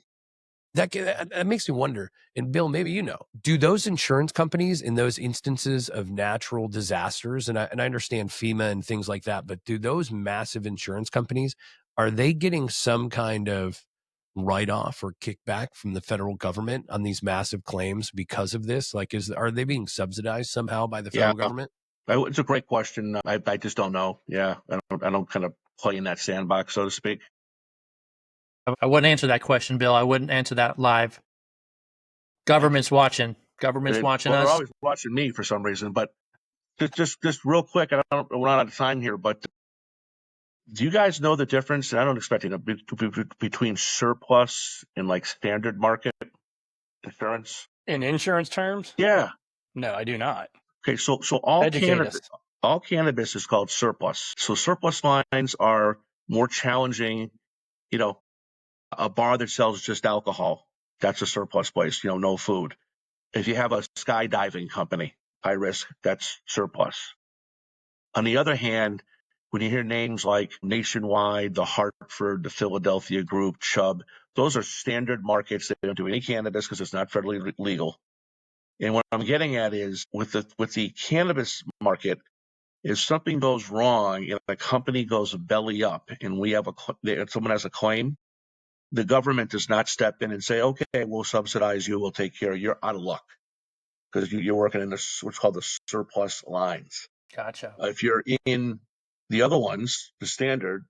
That makes me wonder, and Bill, maybe do those insurance companies in those instances of natural disasters, and I understand FEMA and things like that, but do those massive insurance companies, are they getting some kind of write-off or kickback from the federal government on these massive claims because of this? Like, are they being subsidized somehow by the federal government? It's a great question. I just don't know. Yeah, I don't kind of play in that sandbox, so to speak. I wouldn't answer that question, Bill. I wouldn't answer that live. Government's watching. Government's watching us. They're always watching me for some reason. But just real quick, we're not out of time here, but do you guys know the difference? And I don't expect between surplus and like standard market insurance. In insurance terms? Yeah. No, I do not. Okay, so all cannabis is called surplus. So surplus lines are more challenging. A bar that sells just alcohol, that's a surplus place, no food. If you have a skydiving company, high risk, that's surplus. On the other hand, when you hear names like Nationwide, the Hartford, the Philadelphia Group, Chubb, those are standard markets. They don't do any cannabis because it's not federally legal. And what I'm getting at is with the cannabis market, if something goes wrong and a company goes belly up and someone has a claim, the government does not step in and say, okay, we'll subsidize you, we'll take care of you. You're out of luck because you're working in what's called the surplus lines. Gotcha. If you're in the other ones, the standard,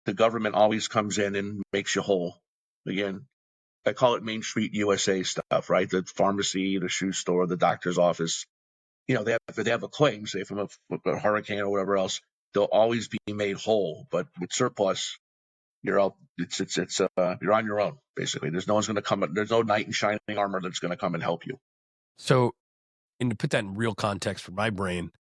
the government always comes in and makes you whole. Again, I call it Main Street USA stuff, right? The pharmacy, the shoe store, the doctor's office. They have a claim, say from a hurricane or whatever else, they'll always be made whole. But with surplus, you're out. You're on your own basically. There's no one's going to come. There's no knight in shining armor that's going to come and help you. So, and to put that in real context for my brain,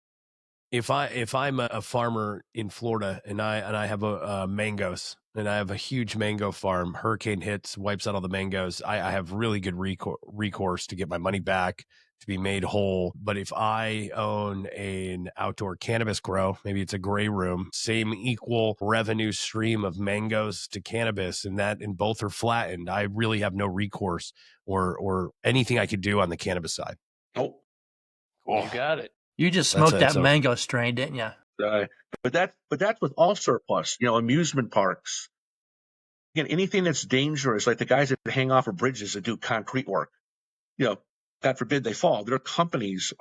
if I'm a farmer in Florida and I have a mangoes and I have a huge mango farm, hurricane hits, wipes out all the mangoes, I have really good recourse to get my money back, to be made whole. But if I own an outdoor cannabis grow, maybe it's a gray room, same equal revenue stream of mangoes to cannabis, and both are flattened, I really have no recourse or anything I could do on the cannabis side. Nope. You got it. You just smoked that mango strain, didn't you? But that's with all surplus. Amusement parks. Again, anything that's dangerous, like the guys that hang off of bridges that do concrete work. God forbid they fall. Their companies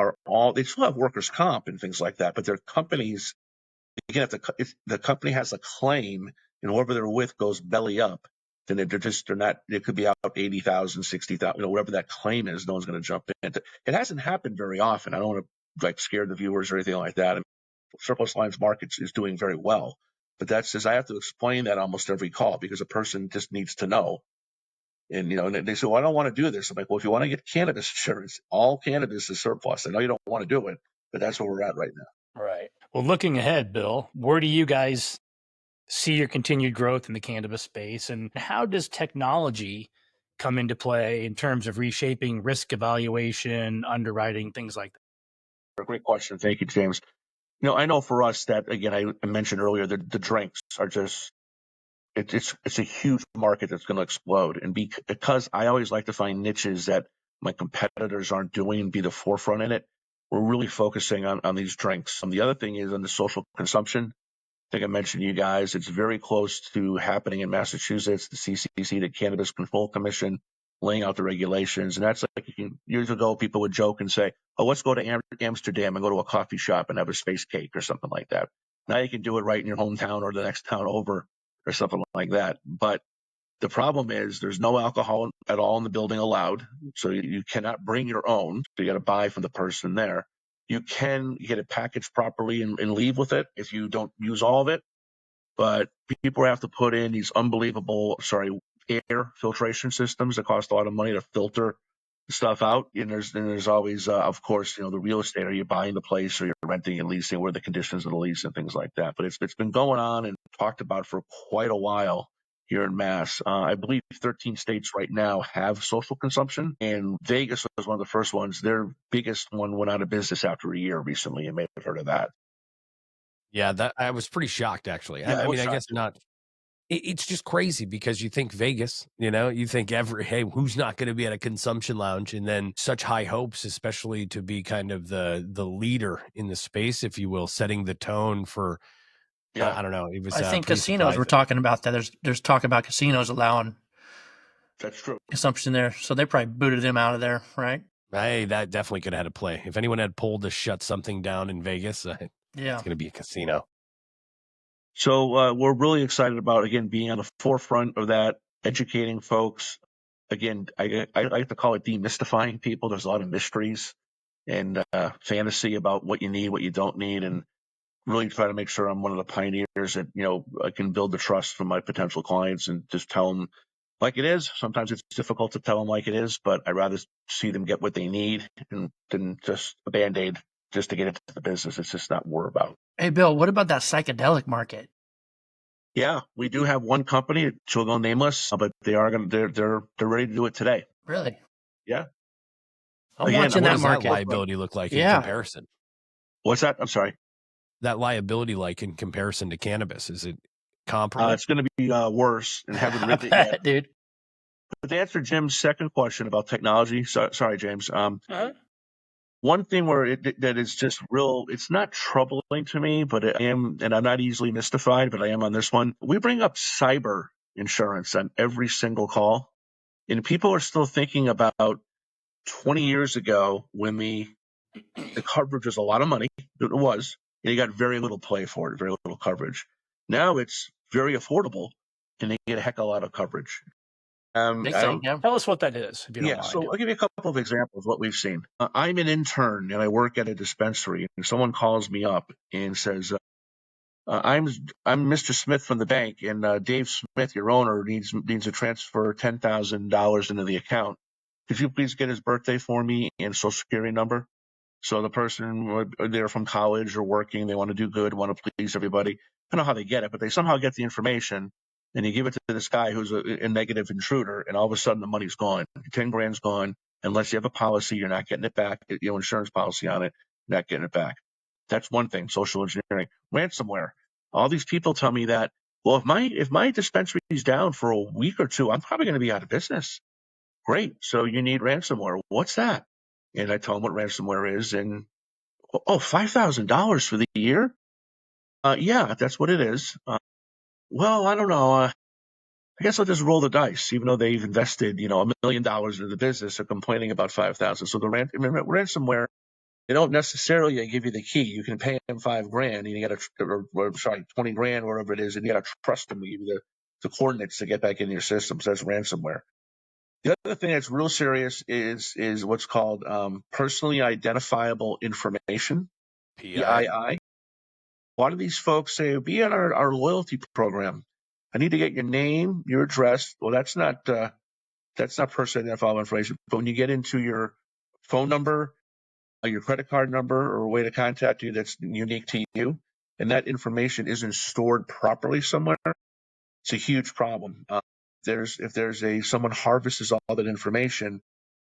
they still have workers' comp and things like that, but their companies, again, if the company has a claim and whoever they're with goes belly up, then they're not. It could be out 80,000, 60,000, whatever that claim is. No one's going to jump in. It hasn't happened very often. I don't want to scare the viewers or anything like that. Surplus lines markets is doing very well, but I have to explain that almost every call because a person just needs to know. And and they say, well, I don't want to do this. I'm like, well, if you want to get cannabis insurance, all cannabis is surplus. I know you don't want to do it, but that's where we're at right now. Right. Well, looking ahead, Bill, where do you guys see your continued growth in the cannabis space, and how does technology come into play in terms of reshaping risk evaluation, underwriting, things like that? Great question. Thank you, James. I know for us that, again, I mentioned earlier that the drinks are just, it's a huge market that's going to explode. And because I always like to find niches that my competitors aren't doing and be the forefront in it, we're really focusing on these drinks. The other thing is on the social consumption. I think I mentioned to you guys, it's very close to happening in Massachusetts, the CCC, the Cannabis Control Commission, laying out the regulations. And that's like years ago, people would joke and say, oh, let's go to Amsterdam and go to a coffee shop and have a space cake or something like that. Now you can do it right in your hometown or the next town over or something like that. But the problem is there's no alcohol at all in the building allowed. So you cannot bring your own. So you got to buy from the person there. You can get it packaged properly and leave with it if you don't use all of it. But people have to put in these unbelievable, air filtration systems that cost a lot of money to filter stuff out. And there's always, of course, the real estate. Are you buying the place or you're renting and leasing? What are the conditions of the lease and things like that? But it's been going on and talked about for quite a while here in Mass. I believe 13 states right now have social consumption, and Vegas was one of the first ones. Their biggest one went out of business after a year recently. You may have heard of that. Yeah, that I was pretty shocked, actually. Yeah, I mean, I guess not. It's just crazy because you think Vegas, you think hey, who's not going to be at a consumption lounge? And then such high hopes, especially to be kind of the leader in the space, if you will, setting the tone for. I don't know. It was. I think casinos were talking about that. There's talk about casinos allowing. That's true. Consumption there, so they probably booted him out of there, right? Hey, that definitely could have had a play. If anyone had pulled to shut something down in Vegas, it's going to be a casino. So we're really excited about, again, being on the forefront of that, educating folks. Again, I like to call it demystifying people. There's a lot of mysteries and fantasy about what you need, what you don't need, and really try to make sure I'm one of the pioneers that, I can build the trust from my potential clients and just tell them like it is. Sometimes it's difficult to tell them like it is, but I'd rather see them get what they need than just a Band-Aid just to get into the business. It's just not what we're about. Hey, Bill, what about that psychedelic market? Yeah, we do have one company. She'll go nameless, but they're ready to do it today. Really? Yeah. I'm watching that market. What liability look like in comparison? What's that? I'm sorry. that liability like in comparison to cannabis? Is it comparable? It's going to be worse, and haven't I written it yet. bet, dude. But to answer Jim's second question about technology, sorry, James. One thing that is just real, it's not troubling to me, but I am, and I'm not easily mystified, but I am on this one. We bring up cyber insurance on every single call, and people are still thinking about 20 years ago when the coverage was a lot of money. It was, and you got very little play for it, very little coverage. Now it's very affordable, and they get a heck of a lot of coverage. Big I thing, don't, yeah. Tell us what that is, if you don't yeah, mind. so I'll give you a couple of examples of what we've seen. I'm an intern and I work at a dispensary, and someone calls me up and says, I'm Mr. Smith from the bank, and Dave Smith, your owner, needs to transfer $10,000 into the account. Could you please get his birthday for me and social security number? So the person, they're from college or working, they want to do good, want to please everybody. I don't know how they get it, but they somehow get the information, and you give it to this guy who's a negative intruder, and all of a sudden the money's gone. 10 grand's gone. Unless you have a policy, you're not getting it back. Insurance policy on it, you're not getting it back. That's one thing. Social engineering, ransomware. All these people tell me that, well, if my dispensary is down for a week or two, I'm probably going to be out of business. Great. So you need ransomware. What's that? And I tell them what ransomware is, and $5,000 for the year? Yeah, that's what it is. Well, I don't know. I guess I'll just roll the dice, even though they've invested, $1 million into the business. They're complaining about 5,000. So the ransomware, they don't necessarily give you the key. You can pay them $5,000, and you got to, 20 grand, whatever it is, and you got to trust them to give you the coordinates to get back into your system. So that's ransomware. The other thing that's real serious is what's called personally identifiable information, PII. A lot of these folks say, be on our loyalty program. I need to get your name, your address. Well, that's not personally identifiable information. But when you get into your phone number, your credit card number, or a way to contact you that's unique to you, and that information isn't stored properly somewhere, it's a huge problem. If someone harvests all that information,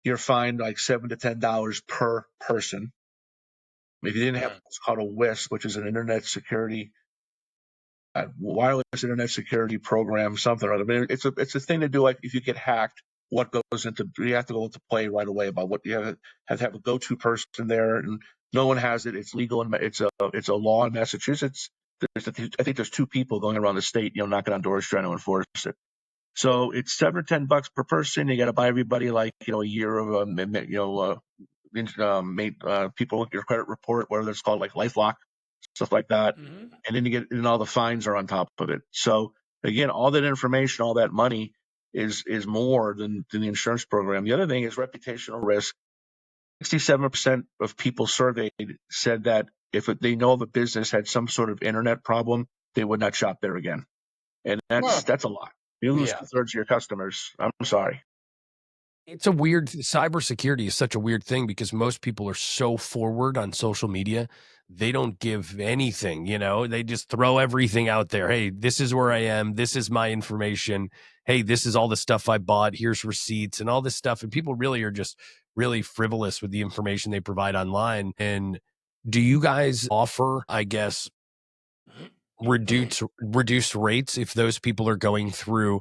you're fined like $7 to $10 per person. If you didn't have what's called a WISP, which is an internet security, wireless internet security program, something or other. I mean, it's a thing to do. Like if you get hacked, what goes into, you have to go into play right away about what you have to have a go-to person there, and no one has it. It's legal, and it's a law in Massachusetts. I think there's 2 people going around the state, knocking on doors trying to enforce it. So it's $7 or $10 per person. You got to buy everybody like a year of people with your credit report, whatever that's called, like LifeLock, stuff like that. Mm-hmm. And then all the fines are on top of it. So again, all that information, all that money is more than the insurance program. The other thing is reputational risk. 67% of people surveyed said that if they know of a business had some sort of internet problem, they would not shop there again. And that's a lot. You lose 2/3 of your customers. I'm sorry. It's a weird, cybersecurity is such a weird thing because most people are so forward on social media. They don't give anything, they just throw everything out there. Hey, this is where I am. This is my information. Hey, this is all the stuff I bought. Here's receipts and all this stuff. And people really are just really frivolous with the information they provide online. And do you guys offer, I guess, reduced rates if those people are going through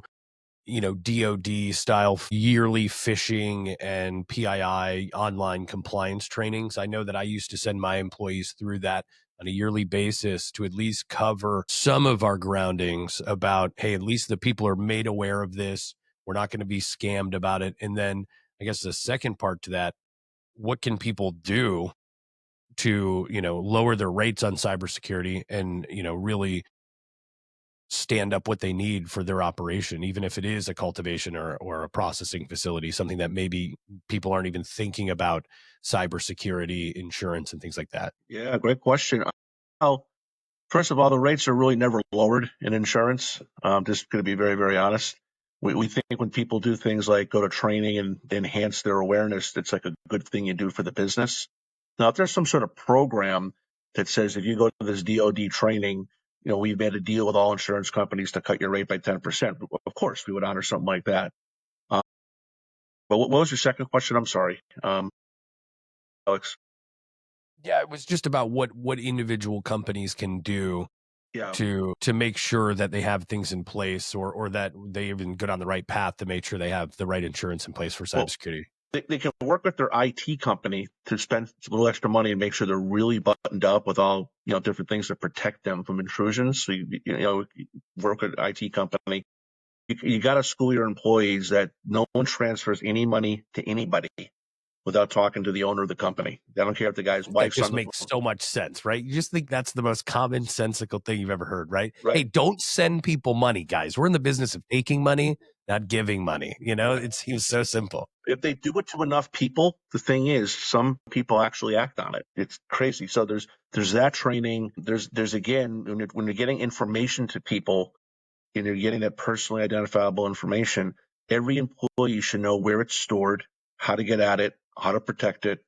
DOD style yearly phishing and PII online compliance trainings? I know that I used to send my employees through that on a yearly basis to at least cover some of our groundings about, hey, at least the people are made aware of this. We're not going to be scammed about it. And then I guess the second part to that, what can people do to, lower their rates on cybersecurity and, really stand up what they need for their operation, even if it is a cultivation or a processing facility, something that maybe people aren't even thinking about, cybersecurity, insurance, and things like that? Yeah, great question. Well, first of all, the rates are really never lowered in insurance. Just going to be very, very honest. We think when people do things like go to training and enhance their awareness, it's like a good thing you do for the business. Now, if there's some sort of program that says if you go to this DOD training, we've made a deal with all insurance companies to cut your rate by 10%. Of course, we would honor something like that. But what was your second question? I'm sorry, Alex. Yeah, it was just about what individual companies can do Yeah. to make sure that they have things in place, or that they even go down the right path to make sure they have the right insurance in place for Well, cybersecurity. they can work with their IT company to spend a little extra money and make sure they're really buttoned up with all, different things to protect them from intrusions. So, work with an IT company. You got to school your employees that no one transfers any money to anybody without talking to the owner of the company. They don't care if the guy's That wife's just on the makes so much sense, right? You just think that's the most commonsensical thing you've ever heard, right? Right. Hey, don't send people money, guys. We're in the business of taking money, not giving money. It seems so simple. If they do it to enough people, the thing is, some people actually act on it. It's crazy. So there's that training. There's again, when you're getting information to people and you're getting that personally identifiable information, every employee should know where it's stored, how to get at it, how to protect it,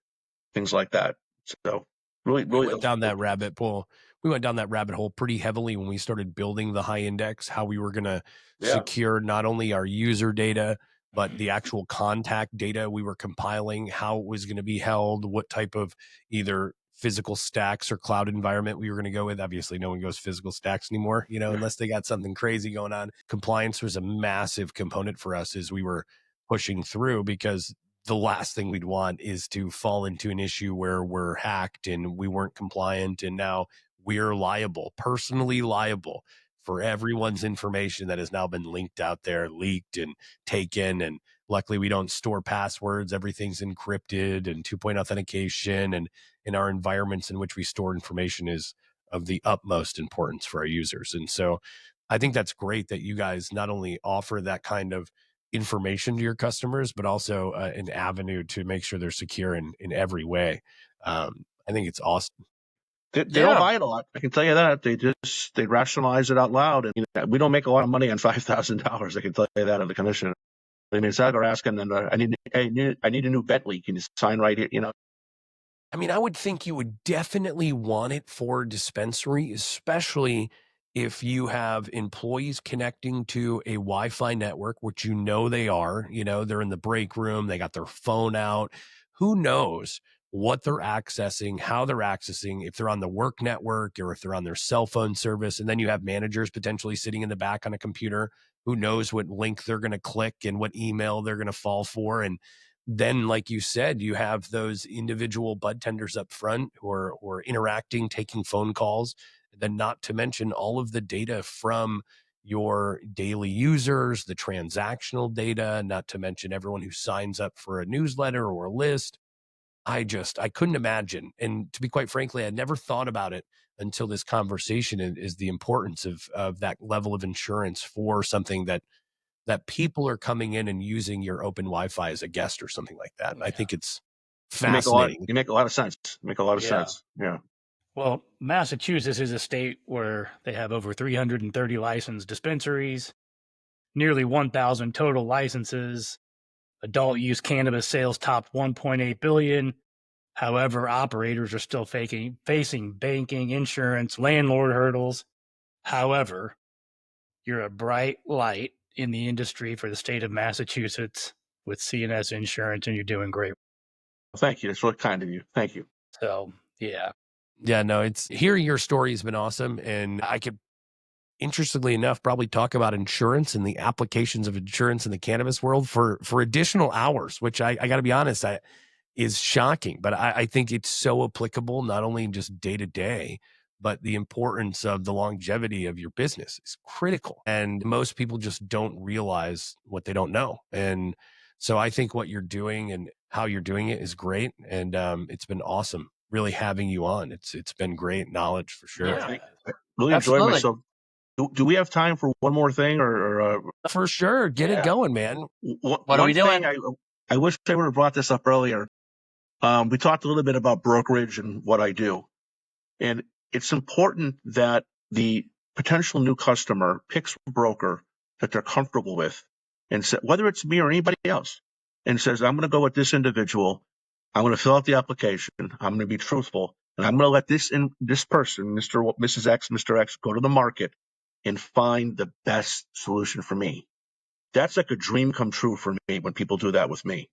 things like that. So really, We really, went down that rabbit hole. We went down that rabbit hole pretty heavily when we started building the high index, how we were going to secure not only our user data, but the actual contact data we were compiling, how it was going to be held, what type of either physical stacks or cloud environment we were going to go with. Obviously, no one goes physical stacks anymore, unless they got something crazy going on. Compliance was a massive component for us as we were pushing through, because the last thing we'd want is to fall into an issue where we're hacked and we weren't compliant, and now we're liable, personally liable, for everyone's information that has now been linked out there, leaked and taken. And luckily we don't store passwords. Everything's encrypted and 2-point authentication, and in our environments in which we store information is of the utmost importance for our users. And so I think that's great that you guys not only offer that kind of information to your customers, but also an avenue to make sure they're secure in every way. I think it's awesome. They don't buy it a lot. I can tell you that. They rationalize it out loud, and we don't make a lot of money on $5,000. I can tell you that on the commission. I mean, instead of asking them, I need a new Bentley. Can you sign right here? I mean, I would think you would definitely want it for a dispensary, especially if you have employees connecting to a Wi-Fi network, which they are. They're in the break room, they got their phone out. Who knows what they're accessing, how they're accessing, if they're on the work network or if they're on their cell phone service. And then you have managers potentially sitting in the back on a computer. Who knows what link they're going to click and what email they're going to fall for. And then, like you said, you have those individual bud tenders up front who are interacting, taking phone calls, and then not to mention all of the data from your daily users, the transactional data, not to mention everyone who signs up for a newsletter or a list. I couldn't imagine. And to be quite frankly, I never thought about it until this conversation, is the importance of that level of insurance for something that people are coming in and using your open Wi-Fi as a guest or something like that. Yeah. I think it's fascinating. You make a lot of sense. Sense. Yeah. Well, Massachusetts is a state where they have over 330 licensed dispensaries, nearly 1,000 total licenses. Adult use cannabis sales topped 1.8 billion. However, operators are still facing banking, insurance, landlord hurdles. However, you're a bright light in the industry for the state of Massachusetts with CNS Insurance, and you're doing great. Thank you. That's really kind of you. Thank you. So, yeah. Yeah, no, it's hearing your story has been awesome. And I could, interestingly enough, probably talk about insurance and the applications of insurance in the cannabis world for additional hours, which I got to be honest, is shocking. But I think it's so applicable, not only in just day to day, but the importance of the longevity of your business is critical. And most people just don't realize what they don't know. And so I think what you're doing and how you're doing it is great. And it's been awesome really having you on. It's been great knowledge for sure. Yeah. I really enjoyed myself. Do we have time for one more thing or for sure. Get it going, man. What are we doing? I wish I would have brought this up earlier. We talked a little bit about brokerage and what I do. And it's important that the potential new customer picks a broker that they're comfortable with, and whether it's me or anybody else, and says, I'm going to go with this individual. I'm going to fill out the application. I'm going to be truthful. And I'm going to let this person, Mrs. X, Mr. X, go to the market and find the best solution for me. That's like a dream come true for me when people do that with me.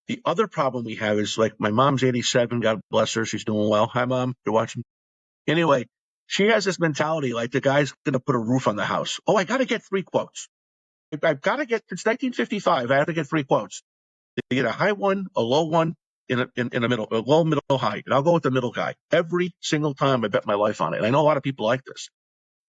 The other problem we have is like my mom's 87. God bless her. She's doing well. Hi, Mom. You're watching. Anyway, she has this mentality like the guy's going to put a roof on the house. Oh, I got to get 3 quotes. I've got to get, it's 1955. I have to get 3 quotes. They get a high one, a low one, in a middle, a low, middle, high. And I'll go with the middle guy every single time. I bet my life on it. And I know a lot of people like this.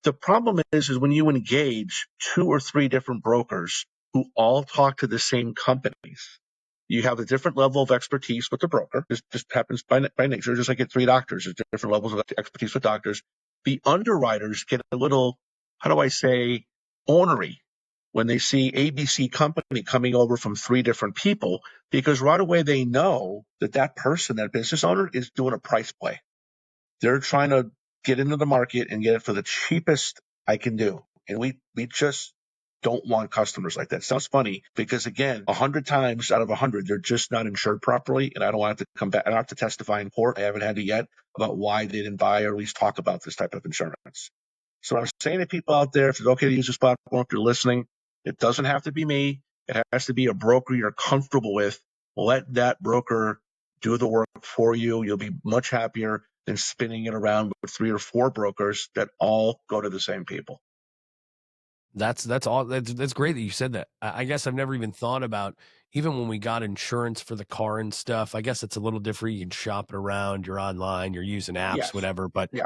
The problem is when you engage 2 or 3 different brokers who all talk to the same companies, you have a different level of expertise with the broker. This just happens by nature, just like at 3 doctors. There's different levels of expertise with doctors. The underwriters get a little, how do I say, ornery when they see ABC company coming over from 3 different people, because right away they know that that person, that business owner, is doing a price play. They're trying to get into the market and get it for the cheapest I can do. And we just don't want customers like that. Sounds funny because, again, 100 times out of 100, they're just not insured properly. And I don't want to come back. I don't have to testify in court. I haven't had to yet about why they didn't buy or at least talk about this type of insurance. So I'm saying to people out there, if it's okay to use this platform, if you're listening, it doesn't have to be me. It has to be a broker you're comfortable with. Let that broker do the work for you. You'll be much happier than spinning it around with 3 or 4 brokers that all go to the same people. That's all. That's great that you said that. I guess I've never even thought about, even when we got insurance for the car and stuff, I guess it's a little different. You can shop it around, you're online, you're using apps, Yes. whatever. But Yeah.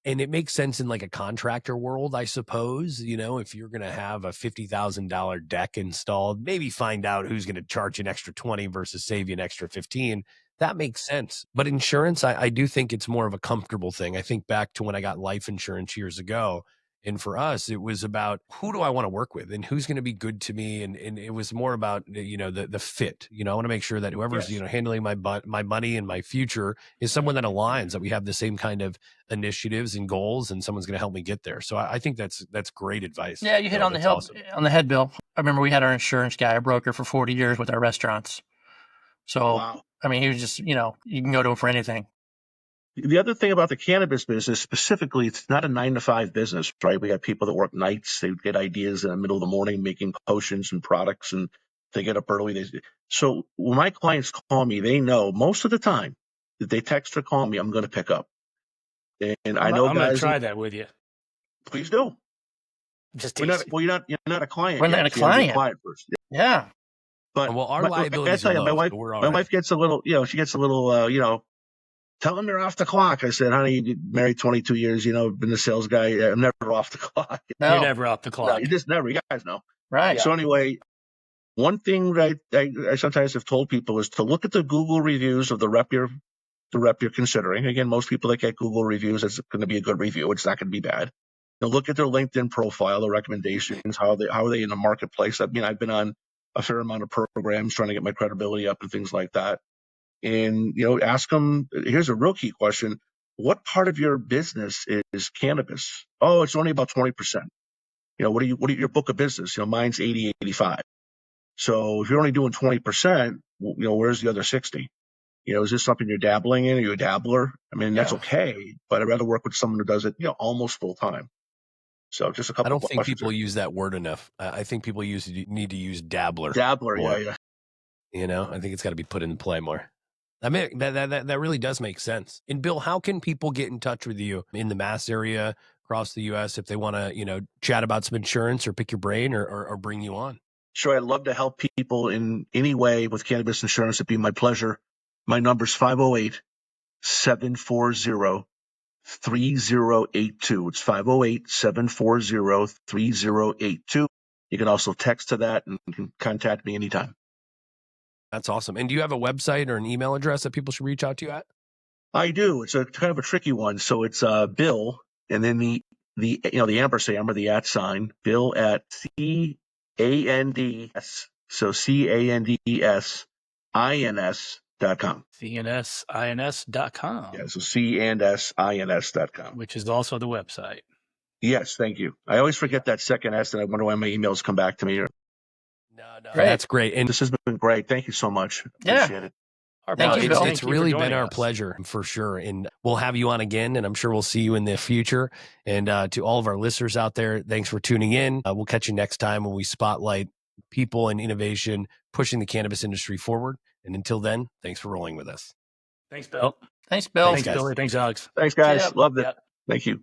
And it makes sense in like a contractor world, I suppose. You know, if you're going to have a $50,000 deck installed, maybe find out who's going to charge you an extra 20 versus save you an extra 15. That makes sense. But insurance, I do think it's more of a comfortable thing. I think back to when I got life insurance years ago. And for us, it was about who do I want to work with and who's going to be good to me. And it was more about, you know, the fit. You know, I want to make sure that whoever's, Yes. you know, handling my money and my future is someone that aligns, that we have the same kind of initiatives and goals, and someone's going to help me get there. So I think that's great advice. Yeah, you hit on the head, Bill. I remember we had our insurance guy, a broker for 40 years with our restaurants. So, Wow. I mean, he was just, you know, you can go to him for anything. The other thing about the cannabis business specifically, it's not a 9-to-5 business, right? We got people that work nights. They get ideas in the middle of the morning, making potions and products, and they get up early. So when my clients call me, they know most of the time that they text or call me, I'm going to pick up. And I know I'm guys. going to try that with you. Please do. Just you're not a client. We're yet. not a So you gotta be client. a client first. Yeah. But well, our liabilities I tell you, are low, my so we're all my right. wife gets a little, she gets a little, tell them you're off the clock. I said, honey, you married 22 years, been a sales guy. I'm never off the clock. No. You're never off the clock. No, you just never. You guys know. Right. So anyway, one thing that I sometimes have told people is to look at the Google reviews of the rep you're considering. Again, most people that get Google reviews, it's going to be a good review. It's not going to be bad. Look at their LinkedIn profile, the recommendations, how are they in the marketplace? I mean, I've been on a fair amount of programs trying to get my credibility up and things like that. And, ask them, here's a real key question. What part of your business is cannabis? Oh, it's only about 20%. What are your book of business? Mine's 80, 85. So if you're only doing 20%, where's the other 60? Is this something you're dabbling in? Are you a dabbler? I mean, that's okay, but I'd rather work with someone who does it, almost full time. So just a couple. I don't think people use that word enough. I think people need to use dabbler. Dabbler, more. yeah. I think it's got to be put in play more. I mean, that really does make sense. And Bill, how can people get in touch with you in the Mass area, across the U.S., if they want to, chat about some insurance or pick your brain or bring you on? Sure, I'd love to help people in any way with cannabis insurance. It'd be my pleasure. My number's 508-740-3082. It's 508-740-3082. You can also text to that and you can contact me anytime. That's awesome. And do you have a website or an email address that people should reach out to you at? I do. It's a kind of a tricky one. So it's Bill, and then the ampersand or the @ Bill at CANDS. So CANDSINS.com. CNSINS.com. Yeah, so CNSINS.com. Which is also the website. Yes, thank you. I always forget that second S, and I wonder why my emails come back to me. No, that's great. And this has been great. Thank you so much. Appreciate it. Thank you, Bill. It's really been our pleasure, for sure. And we'll have you on again, and I'm sure we'll see you in the future. And to all of our listeners out there, thanks for tuning in. We'll catch you next time when we spotlight people and innovation pushing the cannabis industry forward. And until then, thanks for rolling with us. Thanks, Bill. Thanks, Bill. Thanks, guys. Billy. Thanks, Alex. Thanks, guys. Yeah. Loved it. Yeah. Thank you.